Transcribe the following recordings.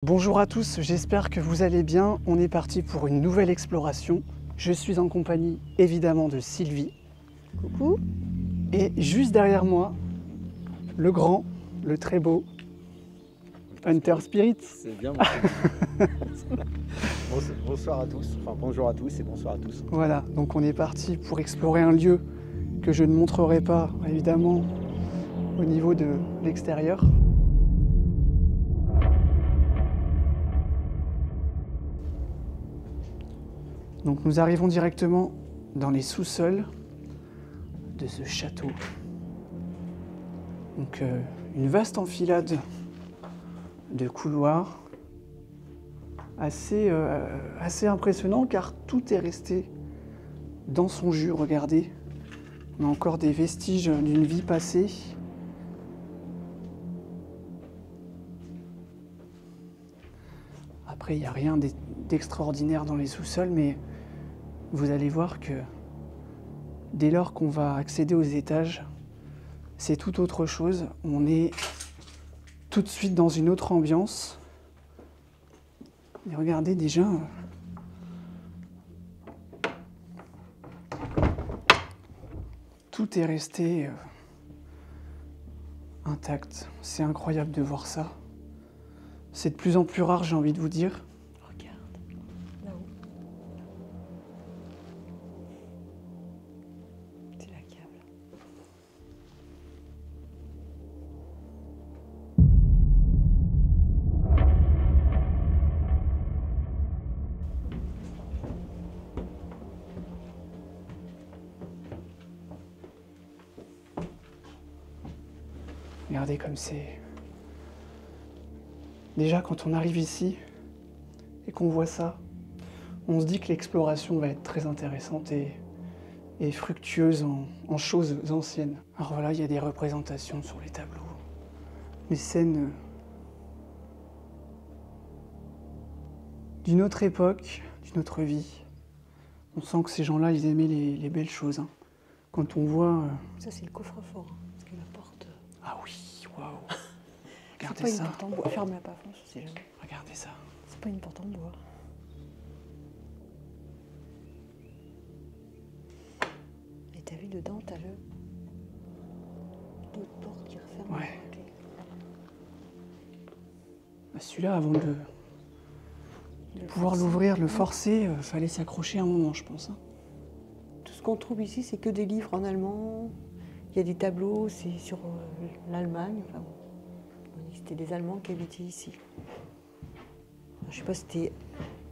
Bonjour à tous, j'espère que vous allez bien. On est parti pour une nouvelle exploration. Je suis en compagnie évidemment de Sylvie. Coucou. Et juste derrière moi, le grand, le très beau Hunter Spirit. C'est bien. Bonsoir à tous, enfin bonjour à tous et bonsoir à tous. Voilà, donc on est parti pour explorer un lieu que je ne montrerai pas évidemment au niveau de l'extérieur. Donc nous arrivons directement dans les sous-sols de ce château. Donc une vaste enfilade de couloirs assez impressionnant car tout est resté dans son jus, regardez. On a encore des vestiges d'une vie passée. Après, il n'y a rien d'extraordinaire dans les sous-sols, mais vous allez voir que dès lors qu'on va accéder aux étages, c'est tout autre chose. On est tout de suite dans une autre ambiance. Et regardez déjà, tout est resté intact. C'est incroyable de voir ça. C'est de plus en plus rare, j'ai envie de vous dire. Regarde, là-haut. C'est la cave. Regardez comme c'est... Déjà, quand on arrive ici et qu'on voit ça, on se dit que l'exploration va être très intéressante et fructueuse en choses anciennes. Alors voilà, il y a des représentations sur les tableaux, des scènes d'une autre époque, d'une autre vie. On sent que ces gens-là, ils aimaient les belles choses, hein. Quand on voit... Ça, c'est le coffre-fort, hein, parce que la porte. Ah oui, waouh. C'est Regardez pas une ça, porte en bois. Ferme-la pas, François, je sais jamais. regardez ça. C'est pas une porte en bois. Et t'as vu dedans, t'as d'autres portes qui referment. Ouais. la clé. Bah, celui-là, avant de pouvoir l'ouvrir, le forcer, fallait s'accrocher un moment, je pense, hein. Tout ce qu'on trouve ici, c'est que des livres en allemand. Il y a des tableaux, c'est sur l'Allemagne. Enfin, bon. On dit que c'était des Allemands qui habitaient ici. Je sais pas si c'était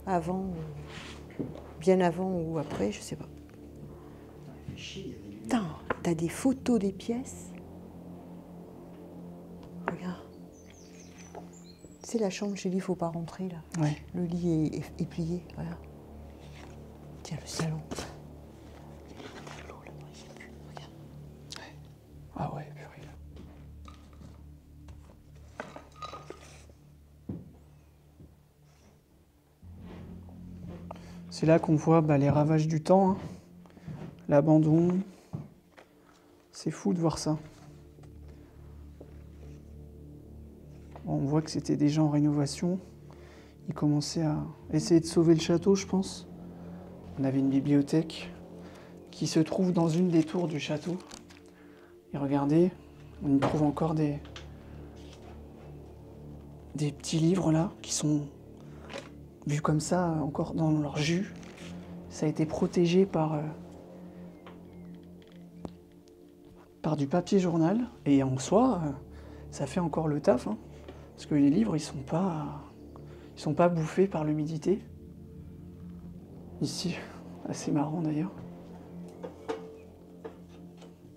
avant, bien avant ou après, je sais pas. Putain, t'as des photos des pièces. Regarde. C'est la chambre chez lui, il faut pas rentrer là. Ouais. Le lit est plié, regarde. Tiens, le salon. Le tableau là-bas, il n'y a plus. Regarde. Ah ouais, purée. C'est là qu'on voit les ravages du temps, hein. L'abandon. C'est fou de voir ça. Bon, on voit que c'était déjà en rénovation. Ils commençaient à essayer de sauver le château, je pense. On avait une bibliothèque qui se trouve dans une des tours du château. Et regardez, on y trouve encore des petits livres là, qui sont vus comme ça, encore dans leur jus. Ça a été protégé par du papier journal. Et en soi, ça fait encore le taf, hein, parce que les livres, ils sont pas bouffés par l'humidité. Ici, assez marrant d'ailleurs.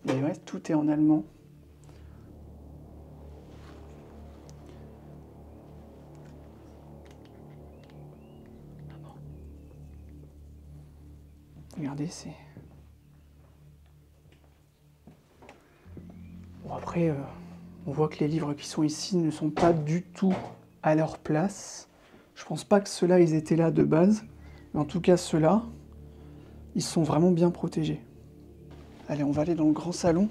Et ouais, tout est en allemand. Regardez, c'est... Bon, après, on voit que les livres qui sont ici ne sont pas du tout à leur place. Je pense pas que ceux-là, ils étaient là de base. Mais en tout cas, ceux-là, ils sont vraiment bien protégés. Allez, on va aller dans le grand salon.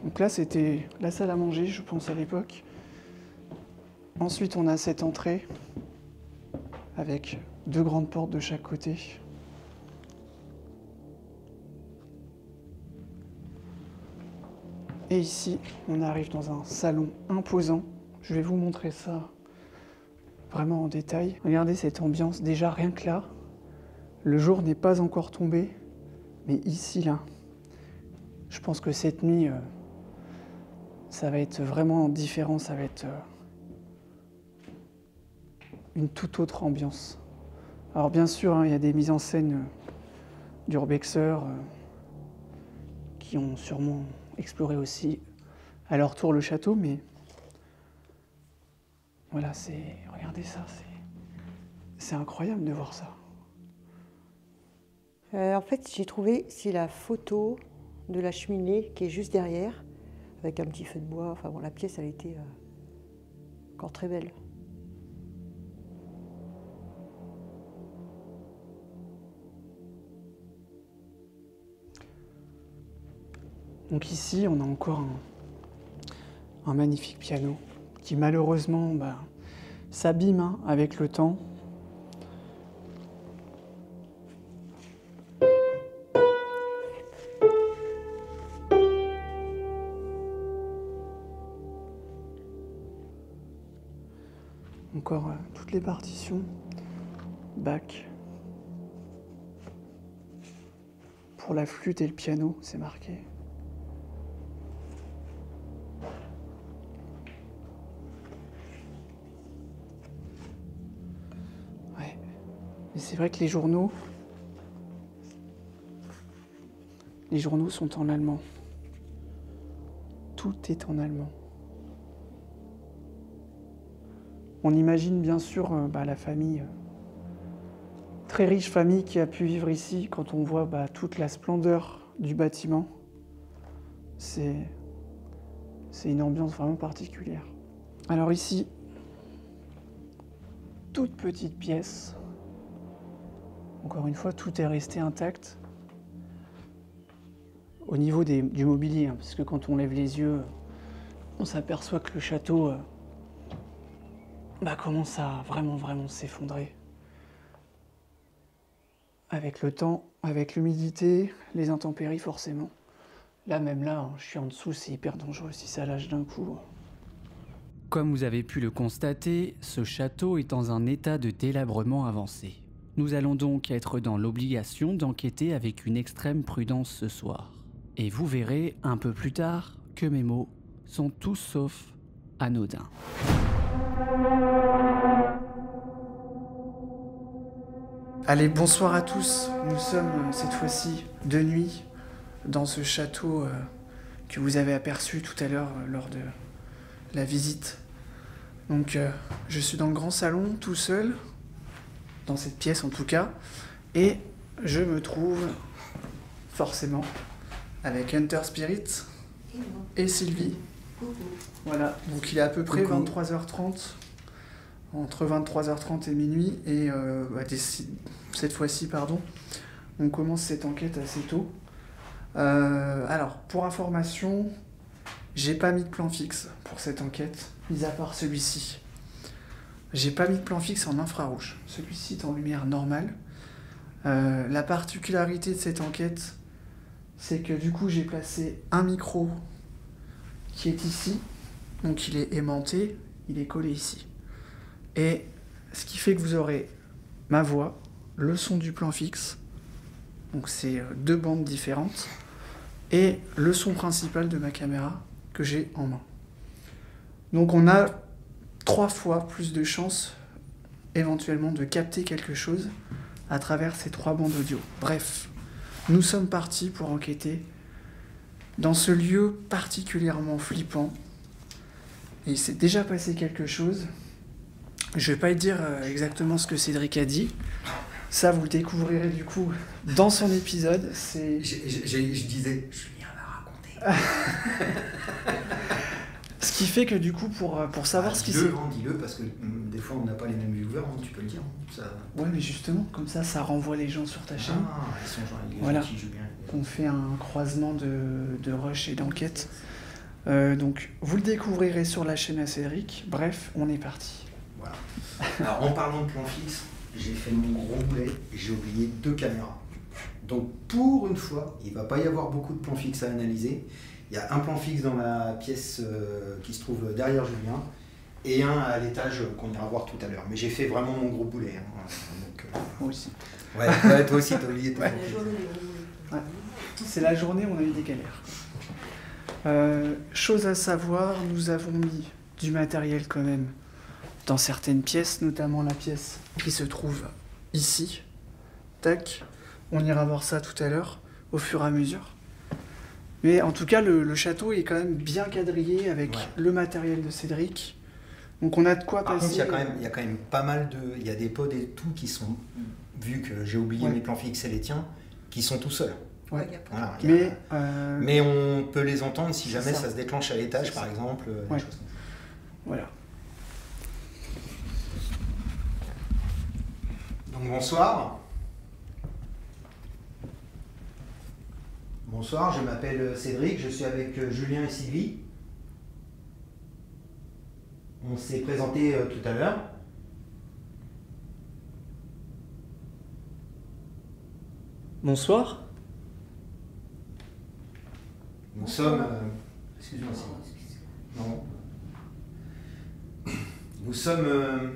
Donc là, c'était la salle à manger, je pense, à l'époque. Ensuite, on a cette entrée avec 2 grandes portes de chaque côté. Et ici, on arrive dans un salon imposant. Je vais vous montrer ça vraiment en détail. Regardez cette ambiance, déjà rien que là. Le jour n'est pas encore tombé, mais ici, là, je pense que cette nuit, ça va être vraiment différent, ça va être une toute autre ambiance. Alors bien sûr, hein, il y a des mises en scène d'urbexeurs qui ont sûrement exploré aussi à leur tour le château, mais voilà, regardez ça, c'est incroyable de voir ça. En fait, j'ai trouvé, c'est la photo de la cheminée qui est juste derrière, avec un petit feu de bois. Enfin bon, la pièce, elle était encore très belle. Donc ici, on a encore un magnifique piano qui malheureusement s'abîme hein, avec le temps. Encore toutes les partitions, Bach. Pour la flûte et le piano, c'est marqué. Ouais, mais c'est vrai que les journaux sont en allemand. Tout est en allemand. On imagine bien sûr la famille, très riche famille qui a pu vivre ici. Quand on voit toute la splendeur du bâtiment, c'est une ambiance vraiment particulière. Alors ici, toute petite pièce. Encore une fois, tout est resté intact. Au niveau du mobilier, hein, parce que quand on lève les yeux, on s'aperçoit que le château commence à vraiment s'effondrer. Avec le temps, avec l'humidité, les intempéries forcément. Là, je suis en dessous, c'est hyper dangereux si ça lâche d'un coup. Comme vous avez pu le constater, ce château est dans un état de délabrement avancé. Nous allons donc être dans l'obligation d'enquêter avec une extrême prudence ce soir. Et vous verrez un peu plus tard que mes mots sont tous sauf anodins. Allez, bonsoir à tous. Nous sommes cette fois-ci de nuit dans ce château que vous avez aperçu tout à l'heure lors de la visite. Donc je suis dans le grand salon tout seul, dans cette pièce en tout cas, et je me trouve forcément avec Hunter Spirit et Sylvie. Voilà, donc il est à peu près 23h30. Entre 23h30 et minuit, et cette fois-ci, on commence cette enquête assez tôt. Alors, pour information, j'ai pas mis de plan fixe pour cette enquête, mis à part celui-ci. J'ai pas mis de plan fixe en infrarouge, celui-ci est en lumière normale. La particularité de cette enquête, c'est que du coup j'ai placé un micro qui est ici, donc il est aimanté, il est collé ici. Et ce qui fait que vous aurez ma voix, le son du plan fixe, donc c'est 2 bandes différentes, et le son principal de ma caméra que j'ai en main. Donc on a 3 fois plus de chances éventuellement de capter quelque chose à travers ces 3 bandes audio. Bref, nous sommes partis pour enquêter dans ce lieu particulièrement flippant. Et il s'est déjà passé quelque chose. Je vais pas dire exactement ce que Cédric a dit. Ça, vous le découvrirez du coup dans son épisode. Je disais, Julien va raconter. Ce qui fait que du coup, pour savoir ce qui s'est... Dis-le, parce que des fois on n'a pas les mêmes viewers, tu peux le dire. Ça... Ouais, mais justement, comme ça renvoie les gens sur ta chaîne. Ah, ils sont genre, voilà. On fait un croisement de rush et d'enquête. Donc, vous le découvrirez sur la chaîne à Cédric. Bref, on est parti. Voilà. Alors, en parlant de plan fixe, j'ai fait mon gros boulet et j'ai oublié 2 caméras. Donc, pour une fois, il ne va pas y avoir beaucoup de plans fixes à analyser. Il y a un plan fixe dans la pièce qui se trouve derrière Julien et un à l'étage qu'on ira voir tout à l'heure. Mais j'ai fait vraiment mon gros boulet. Hein. Donc, Moi aussi. ouais, toi aussi, t'as oublié. Ouais. Ouais. C'est la journée où on a eu des galères. Chose à savoir, nous avons mis du matériel quand même dans certaines pièces, notamment la pièce qui se trouve ici. Tac. On ira voir ça tout à l'heure, au fur et à mesure. Mais en tout cas, le château est quand même bien quadrillé avec le matériel de Cédric. Donc on a de quoi Par passer. contre, il y a quand même pas mal de... Il y a des pods et tout qui sont, vu que j'ai oublié mes plans fixes et les tiens, qui sont tout seuls. Ouais. Voilà, Mais on peut les entendre si jamais ça. ça se déclenche à l'étage, C'est par ça. exemple. Des Ouais. choses comme ça. voilà. Donc bonsoir. Bonsoir, je m'appelle Cédric, je suis avec Julien et Sylvie. On s'est présenté tout à l'heure. Bonsoir. Nous sommes... excuse-moi, non. Nous sommes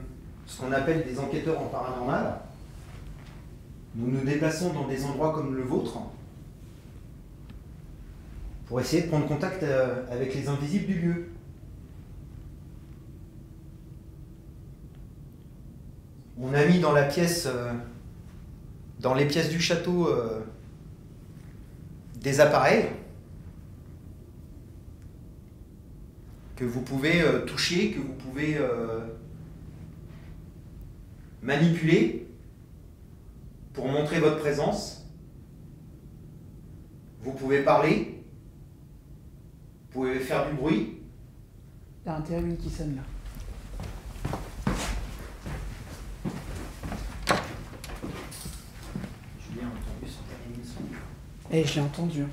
ce qu'on appelle des enquêteurs en paranormal. Nous nous déplaçons dans des endroits comme le vôtre pour essayer de prendre contact avec les invisibles du lieu. On a mis dans la pièce, dans les pièces du château, des appareils que vous pouvez toucher, que vous pouvez manipuler pour montrer votre présence. Vous pouvez parler, vous pouvez faire du bruit. Il y a un téléphone qui sonne là. Julien a entendu son téléphone. Eh, je l'ai entendu. Hein.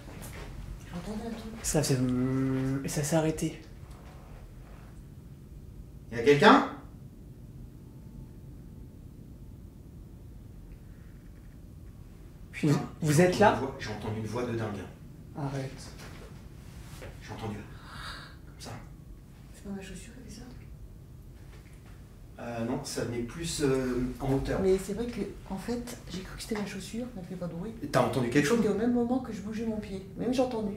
J'entendais un truc. Ça fait... Et ça s'est arrêté. Il y a quelqu'un ? Putain, Vous êtes là ? J'ai entendu une voix de dingue. Arrête. J'ai entendu. Comme ça. C'est pas ma chaussure qui fait ça. Non, ça venait plus en hauteur. Mais c'est vrai que, en fait, j'ai cru que c'était ma chaussure, ça ne fait pas de bruit. T'as entendu quelque chose ? C'était au même moment que je bougeais mon pied. Même j'ai entendu.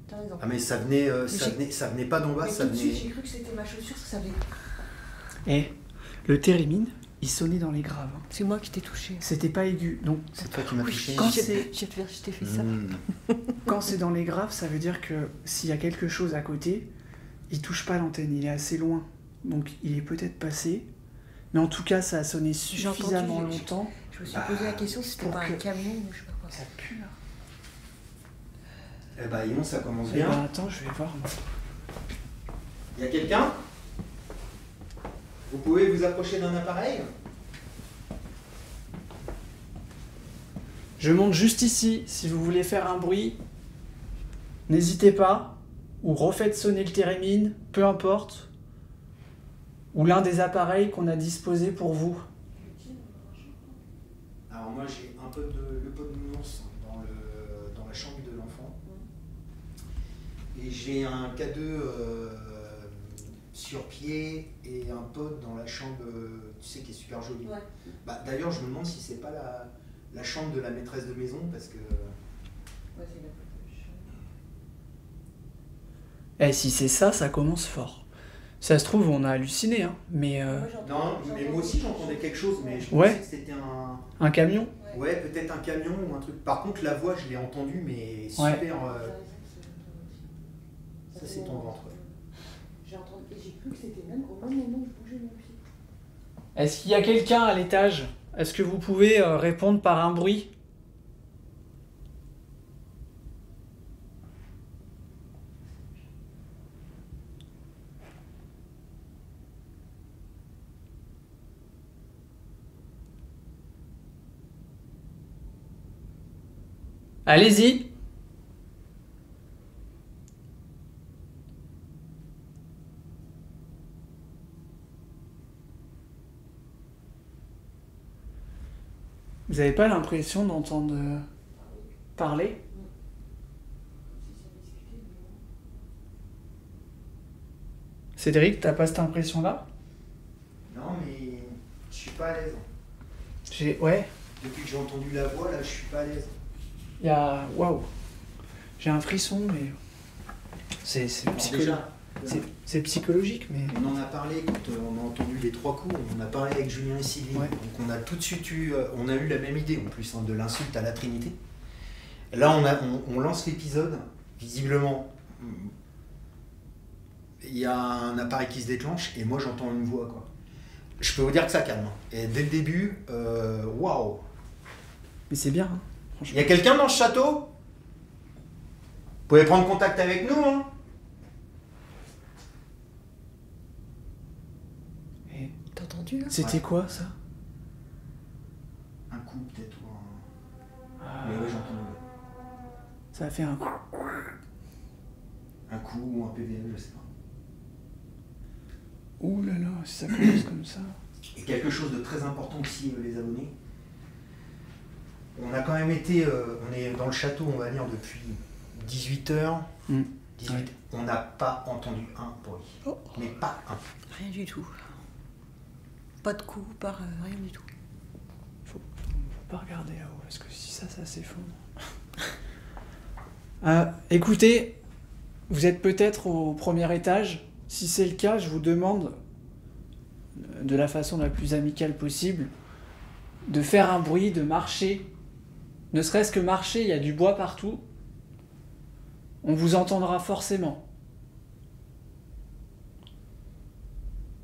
T'as raison. Ah mais ça venait, j'ai- ça venait pas d'en bas, Mais ça tout de suite, venait... j'ai cru que c'était ma chaussure, parce que ça venait. Eh, le térémine, il sonnait dans les graves. Hein. C'est moi qui t'ai touché. C'était pas aigu. Donc, C'est toi qui m'as touché. Quand Je c'est- t'ai fait ça. quand c'est dans les graves, ça veut dire que s'il y a quelque chose à côté, il touche pas l'antenne, il est assez loin. Donc, il est peut-être passé. Mais en tout cas, ça a sonné J'ai entendu, suffisamment j'ai- longtemps. Je me suis posé la question si c'était pour pas que- un camion ou je sais pas quoi. Ça pue là. Eh bah Yvon, ça commence Eh ben, bien. attends, je vais voir. moi. Il y a quelqu'un ? Vous pouvez vous approcher d'un appareil ? Je monte juste ici. Si vous voulez faire un bruit, n'hésitez pas. Ou refaites sonner le térémine, peu importe. Ou l'un des appareils qu'on a disposé pour vous. Alors moi j'ai un peu de le pot de nounours dans la chambre de l'enfant. Et j'ai un K2 sur pied et un pod dans la chambre, tu sais, qui est super jolie. Ouais. Bah, d'ailleurs je me demande si c'est pas la chambre de la maîtresse de maison parce que... Ouais, c'est la poche. Eh, si c'est ça, ça commence fort. Ça se trouve, on a halluciné, hein. Mais Moi, j'entends- Non, mais moi aussi j'entendais quelque chose, mais je pensais Ouais. que c'était un... un camion. Ouais, peut-être un camion ou un truc. Par contre la voix je l'ai entendue mais super... Ça c'est ton ventre. J'ai entendu et j'ai cru que c'était même au même moment où je bougeais mon pied. Est-ce qu'il y a quelqu'un à l'étage? Est-ce que vous pouvez répondre par un bruit? Allez-y. Vous avez pas l'impression d'entendre parler? Cédric, t'as pas cette impression-là? Non, mais je suis pas à l'aise. Ouais, Depuis que j'ai entendu la voix, là, je suis pas à l'aise. il y a... Waouh. J'ai un frisson, mais... C'est Alors déjà, c'est psychologique, mais... on en a parlé quand on a entendu les 3 coups, on en a parlé avec Julien et Sylvie. Ouais. Donc on a tout de suite eu, on a eu la même idée en plus, hein, de l'insulte à la Trinité. Là, on lance l'épisode, visiblement, il y a un appareil qui se déclenche et moi j'entends une voix, quoi. Je peux vous dire que ça calme. Et dès le début, waouh. Mais c'est bien, hein, Il franchement. y a quelqu'un dans ce château? Vous pouvez prendre contact avec nous, hein. Et T'as entendu là? c'était quoi, ça? Un coup peut-être ou un... Ah, Mais ouais, j'entends une voix. ça a fait un... Un coup ou un PVL, je sais pas. Ouh là là, si ça commence comme ça... Et quelque chose de très important aussi, les abonnés. On a quand même été, on est dans le château, on va dire, depuis 18h. Mm. 18. Ouais. On n'a pas entendu un bruit. Oh. Mais pas un. Rien du tout. Pas de coup, rien du tout. Faut pas regarder là-haut, parce que si ça s'effondre... écoutez, vous êtes peut-être au premier étage. Si c'est le cas, je vous demande, de la façon la plus amicale possible, de faire un bruit, de marcher. Ne serait-ce que marcher, il y a du bois partout. On vous entendra forcément.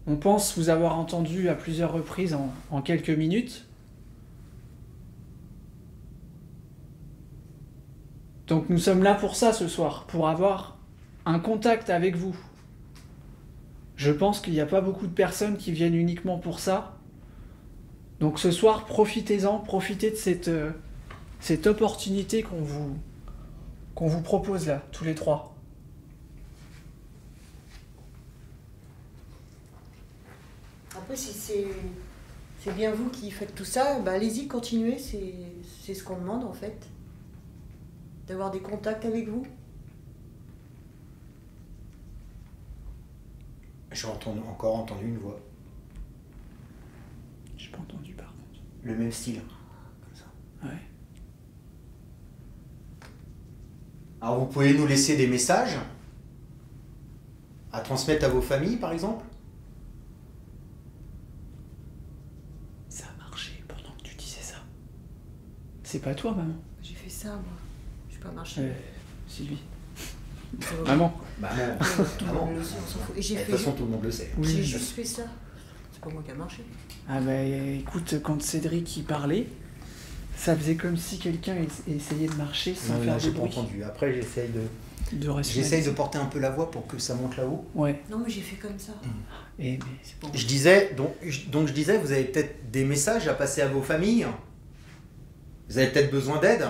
On pense vous avoir entendu à plusieurs reprises en quelques minutes. Donc nous sommes là pour ça ce soir, pour avoir un contact avec vous. Je pense qu'il n'y a pas beaucoup de personnes qui viennent uniquement pour ça. Donc ce soir, profitez-en, profitez de cette opportunité qu'on vous propose là, tous les trois. Après, si c'est bien vous qui faites tout ça, bah allez-y, continuez, c'est ce qu'on demande en fait. D'avoir des contacts avec vous. J'ai encore entendu une voix. J'ai pas entendu par contre. Le même style. Comme ça. Ouais. Alors vous pouvez nous laisser des messages à transmettre à vos familles, par exemple. Ça a marché pendant que tu disais ça. C'est pas toi, maman. J'ai fait ça, moi. Je suis pas marché. Sylvie. Ça va. Maman. Bah Tout le non. monde le sait, on s'en fout. Et j'ai De fait. toute façon, tout le monde le sait. J'ai juste fait ça. C'est pas moi qui a marché. Ah bah écoute, quand Cédric y parlait, ça faisait comme si quelqu'un essayait de marcher sans Non, faire là, de j'ai pas bruit. entendu. Après, j'essaye De de porter un peu la voix pour que ça monte là-haut. Ouais. Non, mais j'ai fait comme ça. Et mais C'est pas Je disais, donc je disais, vous avez peut-être des messages à passer à vos familles. Vous avez peut-être besoin d'aide.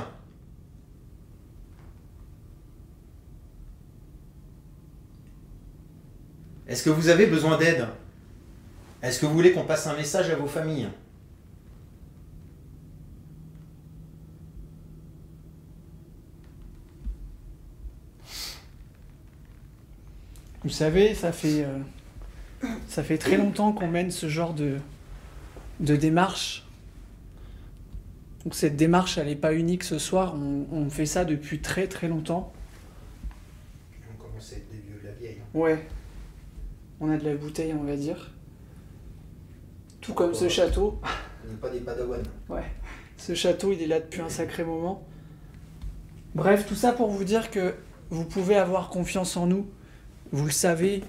Est-ce que vous avez besoin d'aide? Est-ce que vous voulez qu'on passe un message à vos familles? vous savez, ça fait très longtemps qu'on mène ce genre de démarche. Donc cette démarche, elle n'est pas unique ce soir. On fait ça depuis très très longtemps. On commence à être des vieux de la vieille. Ouais. On a de la bouteille, on va dire. Tout comme ce château. On n'est pas des padawans. Ouais. Ce château, il est là depuis un sacré moment. Bref, tout ça pour vous dire que vous pouvez avoir confiance en nous. Vous le savez,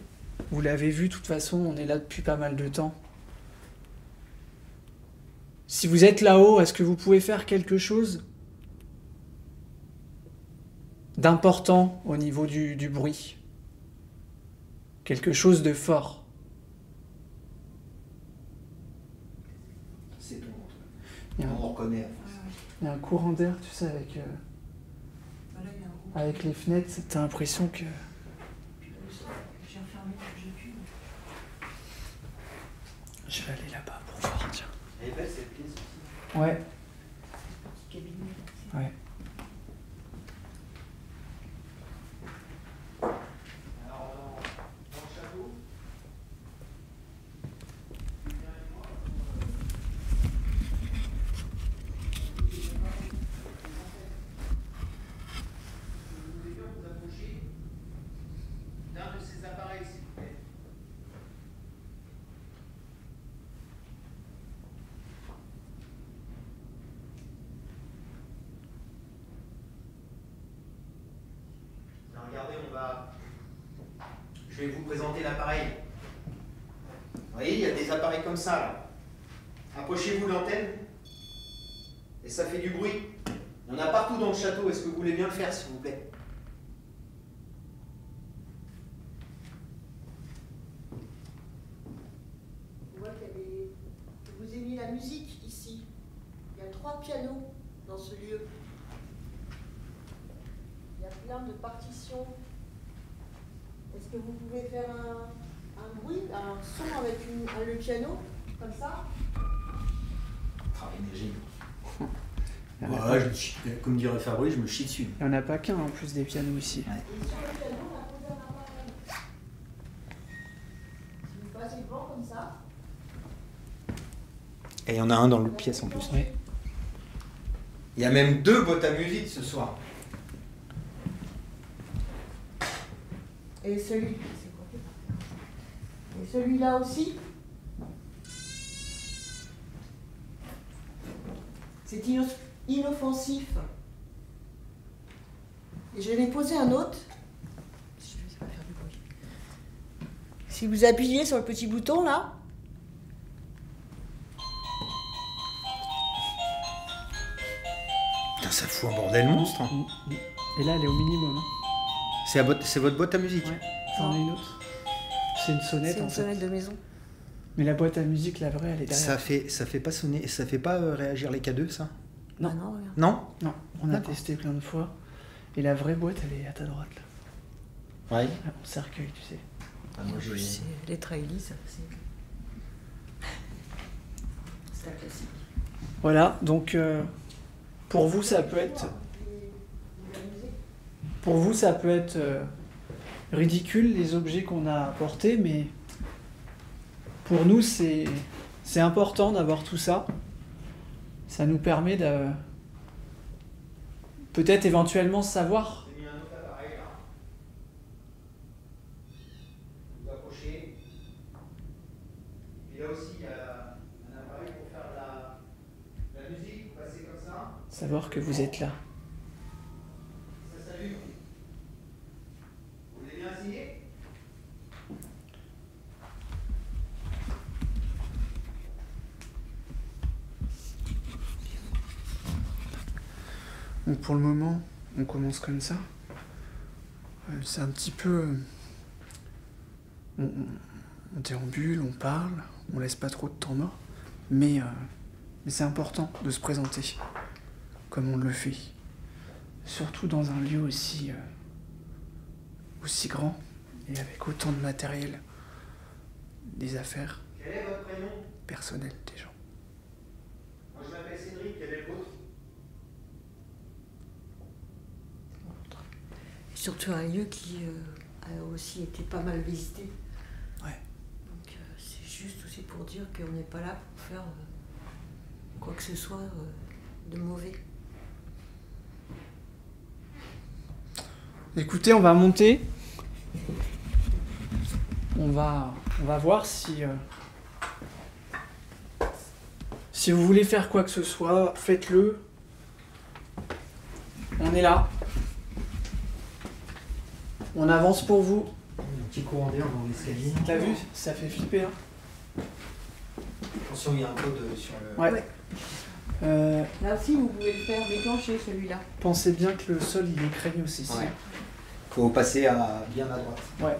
vous l'avez vu, de toute façon, on est là depuis pas mal de temps. Si vous êtes là-haut, est-ce que vous pouvez faire quelque chose d'important au niveau du bruit? Quelque chose de fort? C'est tout. Il y a un- On reconnaît. il y a un courant d'air, tu sais, avec Voilà, il y a un gros. avec les fenêtres, t'as l'impression que... J'ai refermé, j'ai pu. Je vais aller là-bas pour voir, tiens. Elle est belle cette pièce aussi. Ouais. Ouais. Alors, dans le château, vous devez vous approcher d'un de ces appareils, s'il vous plaît. Alors, regardez, je vais vous présenter l'appareil. Vous voyez, il y a des appareils comme ça, là. Approchez-vous de l'antenne. Et ça fait du bruit. Il y en a partout dans le château. Est-ce que vous voulez bien le faire, s'il vous plaît? On voit je vous ai mis la musique ici. Il y a 3 pianos dans ce lieu. Il y a plein de partitions. Est-ce que vous pouvez faire un bruit, un son avec le piano, comme ça? Travail des génies. Ouais, comme dirait Fabrice, je me chie dessus. Il n'y en a pas qu'un en plus des pianos ici. Ouais. Et sur le piano, on a posé un appareil. Si vous passez devant comme ça, Et il y en a un dans l'autre pièce en plus. Oui. Il y a même 2 boîtes à musique ce soir. et celui-là aussi. C'est inoffensif. Et je vais poser un autre. Je vais pas faire du bruit. Si vous appuyez sur le petit bouton là, Putain, ça fout un bordel monstre. Hein. Et là, elle est au minimum. Hein. C'est votre boîte à musique. Ouais. J'en ai une autre. C'est une sonnette c'est en une fait. sonnette de maison. Mais la boîte à musique, la vraie, elle est derrière. Ça fait pas sonner, ça fait pas réagir les K2, ça? Non. Ah non, regarde. Non? Non, on a D'accord. testé plein de fois. Et la vraie boîte, elle est à ta droite là. Ouais. Ah, en cercueil, tu sais. Moi, j'ai- C'est les trailis, ça. C'est un classique. Voilà, donc pour vous, ça peut être. Pour vous, ça peut être ridicule les objets qu'on a apportés, mais pour nous, c'est important d'avoir tout ça. Ça nous permet de peut-être éventuellement savoir. J'ai mis un autre appareil là. Vous approchez. Et là aussi, il y a un appareil pour faire la musique. Vous passez comme ça. Savoir que vous êtes là. Ça s'allume. Vous voulez bien essayer? Donc pour le moment, on commence comme ça. C'est un petit peu... on déambule, on parle, on laisse pas trop de temps mort. Mais c'est important de se présenter comme on le fait. Surtout dans un lieu aussi grand et avec autant de matériel, des affaires Quel est votre prénom? personnelles des gens. Moi je m'appelle Cédric, quel est le vôtre? Surtout un lieu qui a aussi été pas mal visité. Ouais. Donc c'est juste aussi pour dire qu'on n'est pas là pour faire quoi que ce soit de mauvais. Écoutez, on va monter. On va voir si vous voulez faire quoi que ce soit, faites-le. On est là. On avance pour vous. Un petit courant d'air dans l'escalier. T'as vu? Ça fait flipper. Hein. Attention, il y a un code sur le. Ouais. Ouais. Là aussi, vous pouvez le faire déclencher celui-là. Pensez bien que le sol il est craignos ici. Ouais. Faut passer bien à droite. Ouais.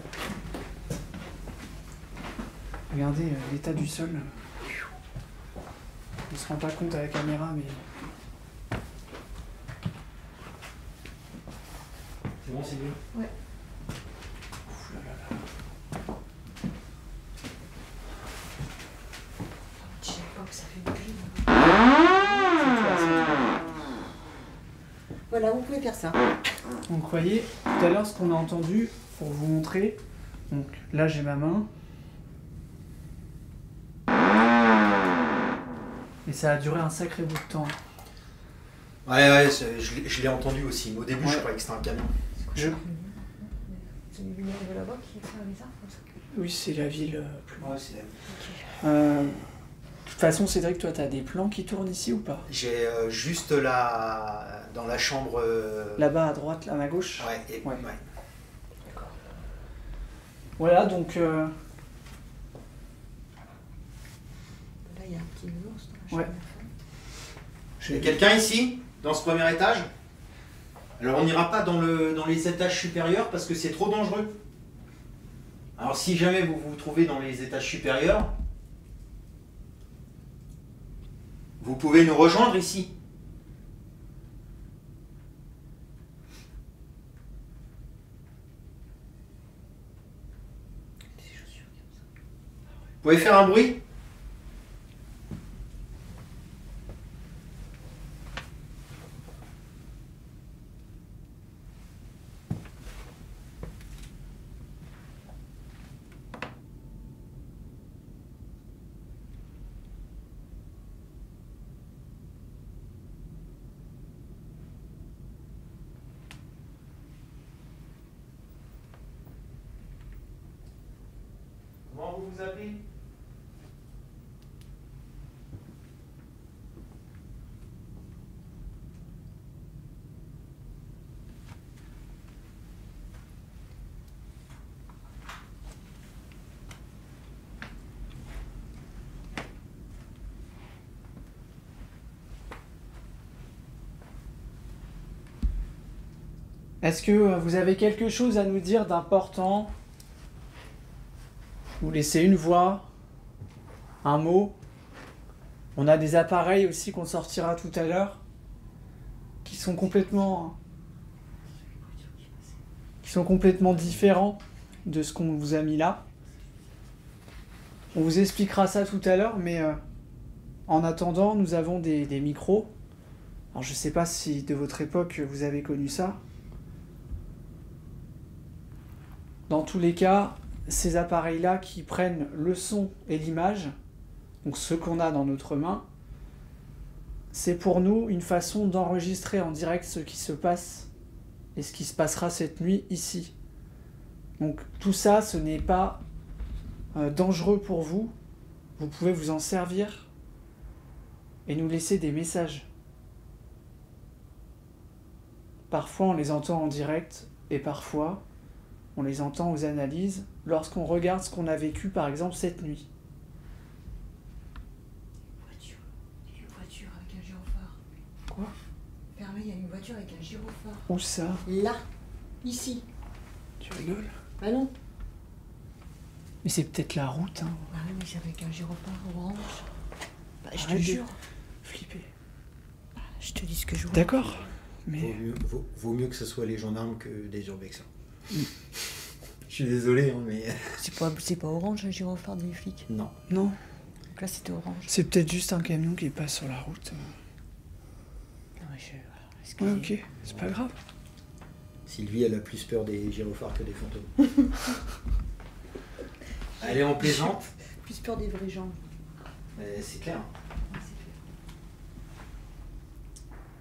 Regardez l'état du sol. On se rend pas compte à la caméra, mais C'est bon, c'est mieux. Ouais. Ouh là là là. Je sais pas que ça fait bouger. C'est toi, c'est toi. Voilà, vous pouvez faire ça. Donc, vous voyez, tout à l'heure, ce qu'on a entendu, pour vous montrer. Donc, là, j'ai ma main. Et ça a duré un sacré bout de temps. Ouais, je l'ai entendu aussi. Au début, Ouais. je croyais que c'était un camion. Je... C'est une lumière de là-bas qui fait les arbres comme ça. Oui, c'est la ville plus loin. Ouais, c'est... De toute façon, Cédric, toi, t'as des plans qui tournent ici ou pas? J'ai juste là, dans la chambre... Là-bas à droite, là à gauche. Ouais, Ouais. ouais. D'accord. Voilà, donc... Là, il y a un petit nounours dans la Ouais. chambre. Il y a quelqu'un ici, dans ce premier étage? Alors on n'ira pas dans les étages supérieurs parce que c'est trop dangereux. Alors si jamais vous vous trouvez dans les étages supérieurs, vous pouvez nous rejoindre ici. Vous pouvez faire un bruit? Comment vous vous appelez? Est-ce que vous avez quelque chose à nous dire d'important? Vous laissez une voix, un mot. On a des appareils aussi qu'on sortira tout à l'heure, qui sont complètement différents de ce qu'on vous a mis là. On vous expliquera ça tout à l'heure, mais en attendant, nous avons des micros. Alors je sais pas si de votre époque vous avez connu ça. Dans tous les cas, ces appareils-là qui prennent le son et l'image, donc ce qu'on a dans notre main, c'est pour nous une façon d'enregistrer en direct ce qui se passe et ce qui se passera cette nuit ici. Donc tout ça, ce n'est pas dangereux pour vous. Vous pouvez vous en servir et nous laisser des messages. Parfois on les entend en direct et parfois on les entend aux analyses lorsqu'on regarde ce qu'on a vécu par exemple cette nuit. Il y a une voiture avec un gyrophare. Quoi? Fermé, il y a une voiture avec un gyrophare. Où ça? Là, ici. Tu rigoles? Bah non. Mais c'est peut-être la route, hein. Bah oui, mais c'est avec un gyrophare orange. Bah, je te Arrête de jure. flipper. Je te dis ce que je vois. D'accord, mais... Vaut mieux que ce soit les gendarmes que des urbexans. Je suis désolé, hein, mais... C'est pas orange un gyrophare des flics. Non. Non, Donc là, c'était orange. c'est peut-être juste un camion qui passe sur la route. Non, mais est-ce Ouais, ok, c'est pas grave. Sylvie, elle a plus peur des gyrophares que des fantômes. Allez, on plaisante. Plus peur des vrais gens. C'est clair.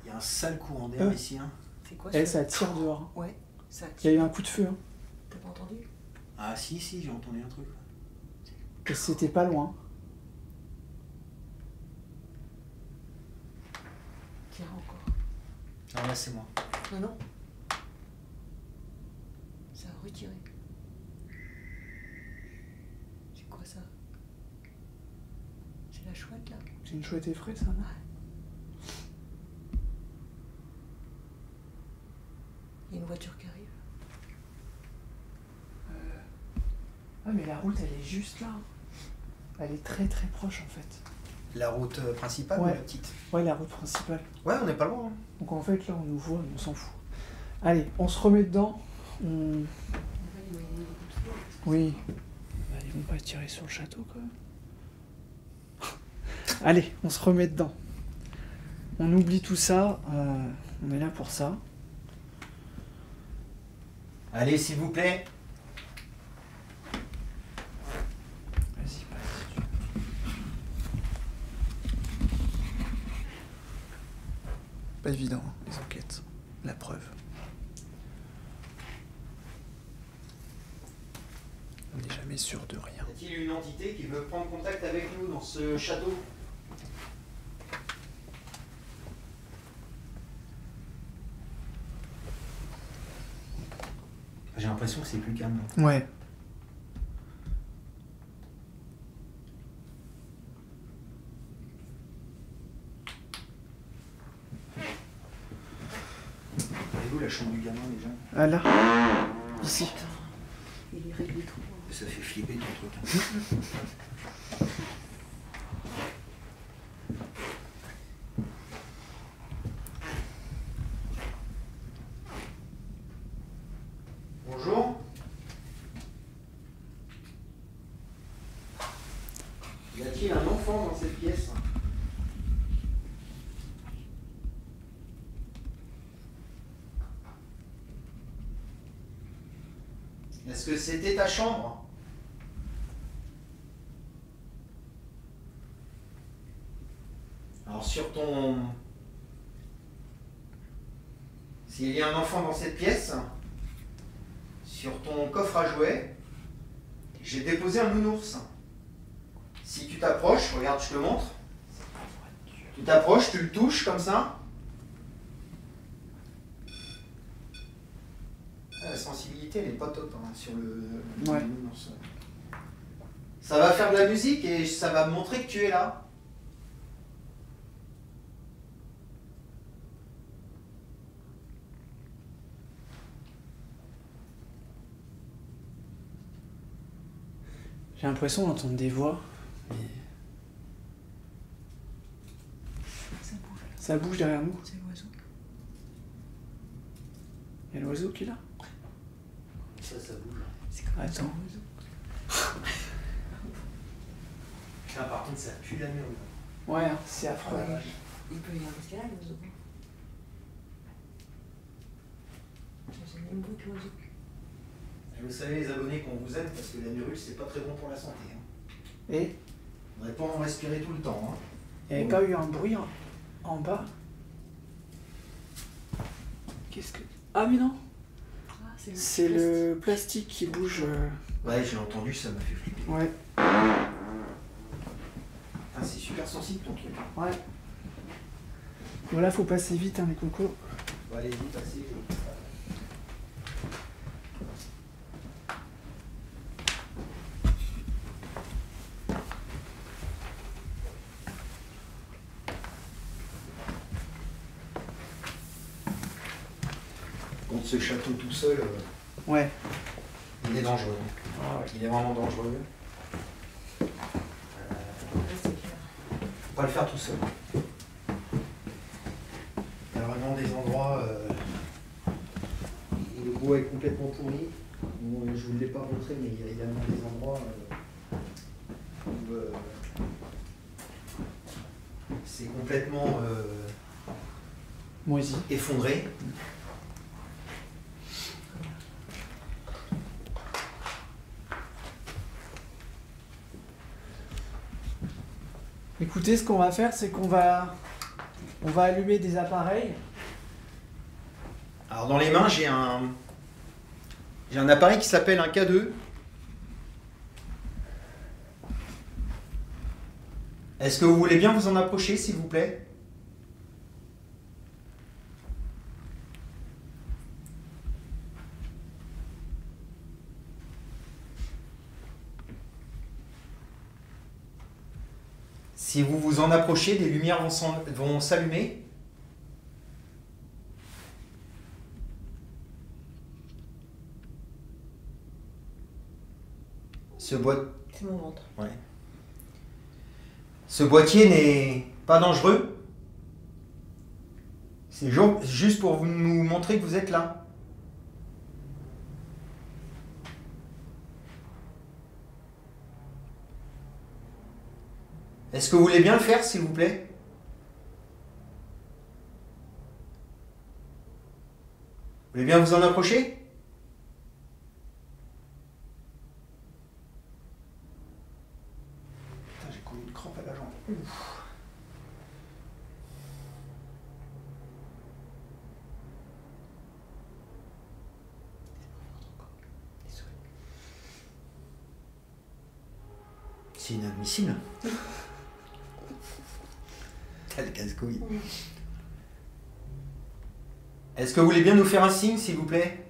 Il y a un sale courant d'air ici. Hein. C'est quoi Eh, ça tire dehors. Ouais, ça Il y a eu un coup de feu, hein. T'as pas entendu? Ah si, j'ai entendu un truc. Et c'était pas loin. Tire encore. Ah là, c'est moi. Non, non. Ça a retiré. C'est quoi ça? C'est la chouette là? C'est une chouette effraie, ça, non? Il y a une voiture qui arrive. Ah, mais la route, elle est juste là. Elle est très très proche, en fait. La route principale Ouais. ou la petite? Ouais, la route principale. Ouais, on n'est pas loin. Hein. Donc en fait, là, on nous voit, mais on s'en fout. Allez, on se remet dedans. Oui. Bah, ils vont pas tirer sur le château, quand même. Allez, on se remet dedans. On oublie tout ça. On est là pour ça. Allez, s'il vous plaît. Vas-y, passe. Pas évident, hein, les enquêtes. La preuve. On n'est jamais sûr de rien. Y a-t-il une entité qui veut prendre contact avec nous dans ce château? J'ai l'impression que c'est plus calme. Ouais. Elle est où la chambre du gamin déjà? Ah là. Ici. Il est réglé tout. Ça fait flipper ton truc. Hein. Bonjour. Y a-t-il un enfant dans cette pièce? Est-ce que c'était ta chambre? Alors sur ton... S'il y a un enfant dans cette pièce, sur ton coffre à jouets, j'ai déposé un nounours. Si tu t'approches, regarde, je te montre. Tu t'approches, tu le touches comme ça. La sensibilité, elle est pas top hein, sur le Ouais. nounours. Ça va faire de la musique et ça va me montrer que tu es là. J'ai l'impression d'entendre des voix. Mais... Ça bouge. Ça bouge derrière nous. C'est l'oiseau. Il y a l'oiseau qui est là. Ça bouge. C'est comme Attends. un oiseau. Là, par contre, ça pue la merde. Ouais, c'est affreux. Il peut y avoir ce qu'il y a, l'oiseau. C'est le même bruit que l'oiseau. Et vous savez, les abonnés, qu'on vous aime parce que la murule, c'est pas très bon pour la santé. Hein. Et On n'aurait pas en respirer tout le temps. Hein. il n'y avait pas eu un bruit en bas. Qu'est-ce que... Ah mais non. Ah, C'est le plastique qui bouge. Ouais, j'ai entendu, ça m'a fait flipper. Ouais. Ah, c'est super sensible ton truc. Ouais. Voilà, faut passer vite, hein, les cocos. Bon, allez-y, passez. Contre ce château tout seul, Ouais. il est dangereux. Ah ouais. Il est vraiment dangereux. C'est clair. Faut pas le faire tout seul. Il y a vraiment des endroits où le bois est complètement pourri. Bon, je vous l'ai pas montré, mais il y a également des endroits où c'est complètement Moisi. effondré. Écoutez, ce qu'on va faire, c'est qu'on va allumer des appareils. Alors dans les mains, j'ai un appareil qui s'appelle un K2. Est-ce que vous voulez bien vous en approcher, s'il vous plaît? Si vous vous en approchez, des lumières vont s'allumer. Ce C'est mon ventre. Ce boîtier n'est pas dangereux. C'est juste pour nous montrer que vous êtes là. Est-ce que vous voulez bien le faire, s'il vous plaît? voulez bien vous en approcher? Putain, j'ai comme une crampe à la jambe. Ouf. C'est inadmissible. T'as le casse-couille. Est-ce que vous voulez bien nous faire un signe, s'il vous plaît?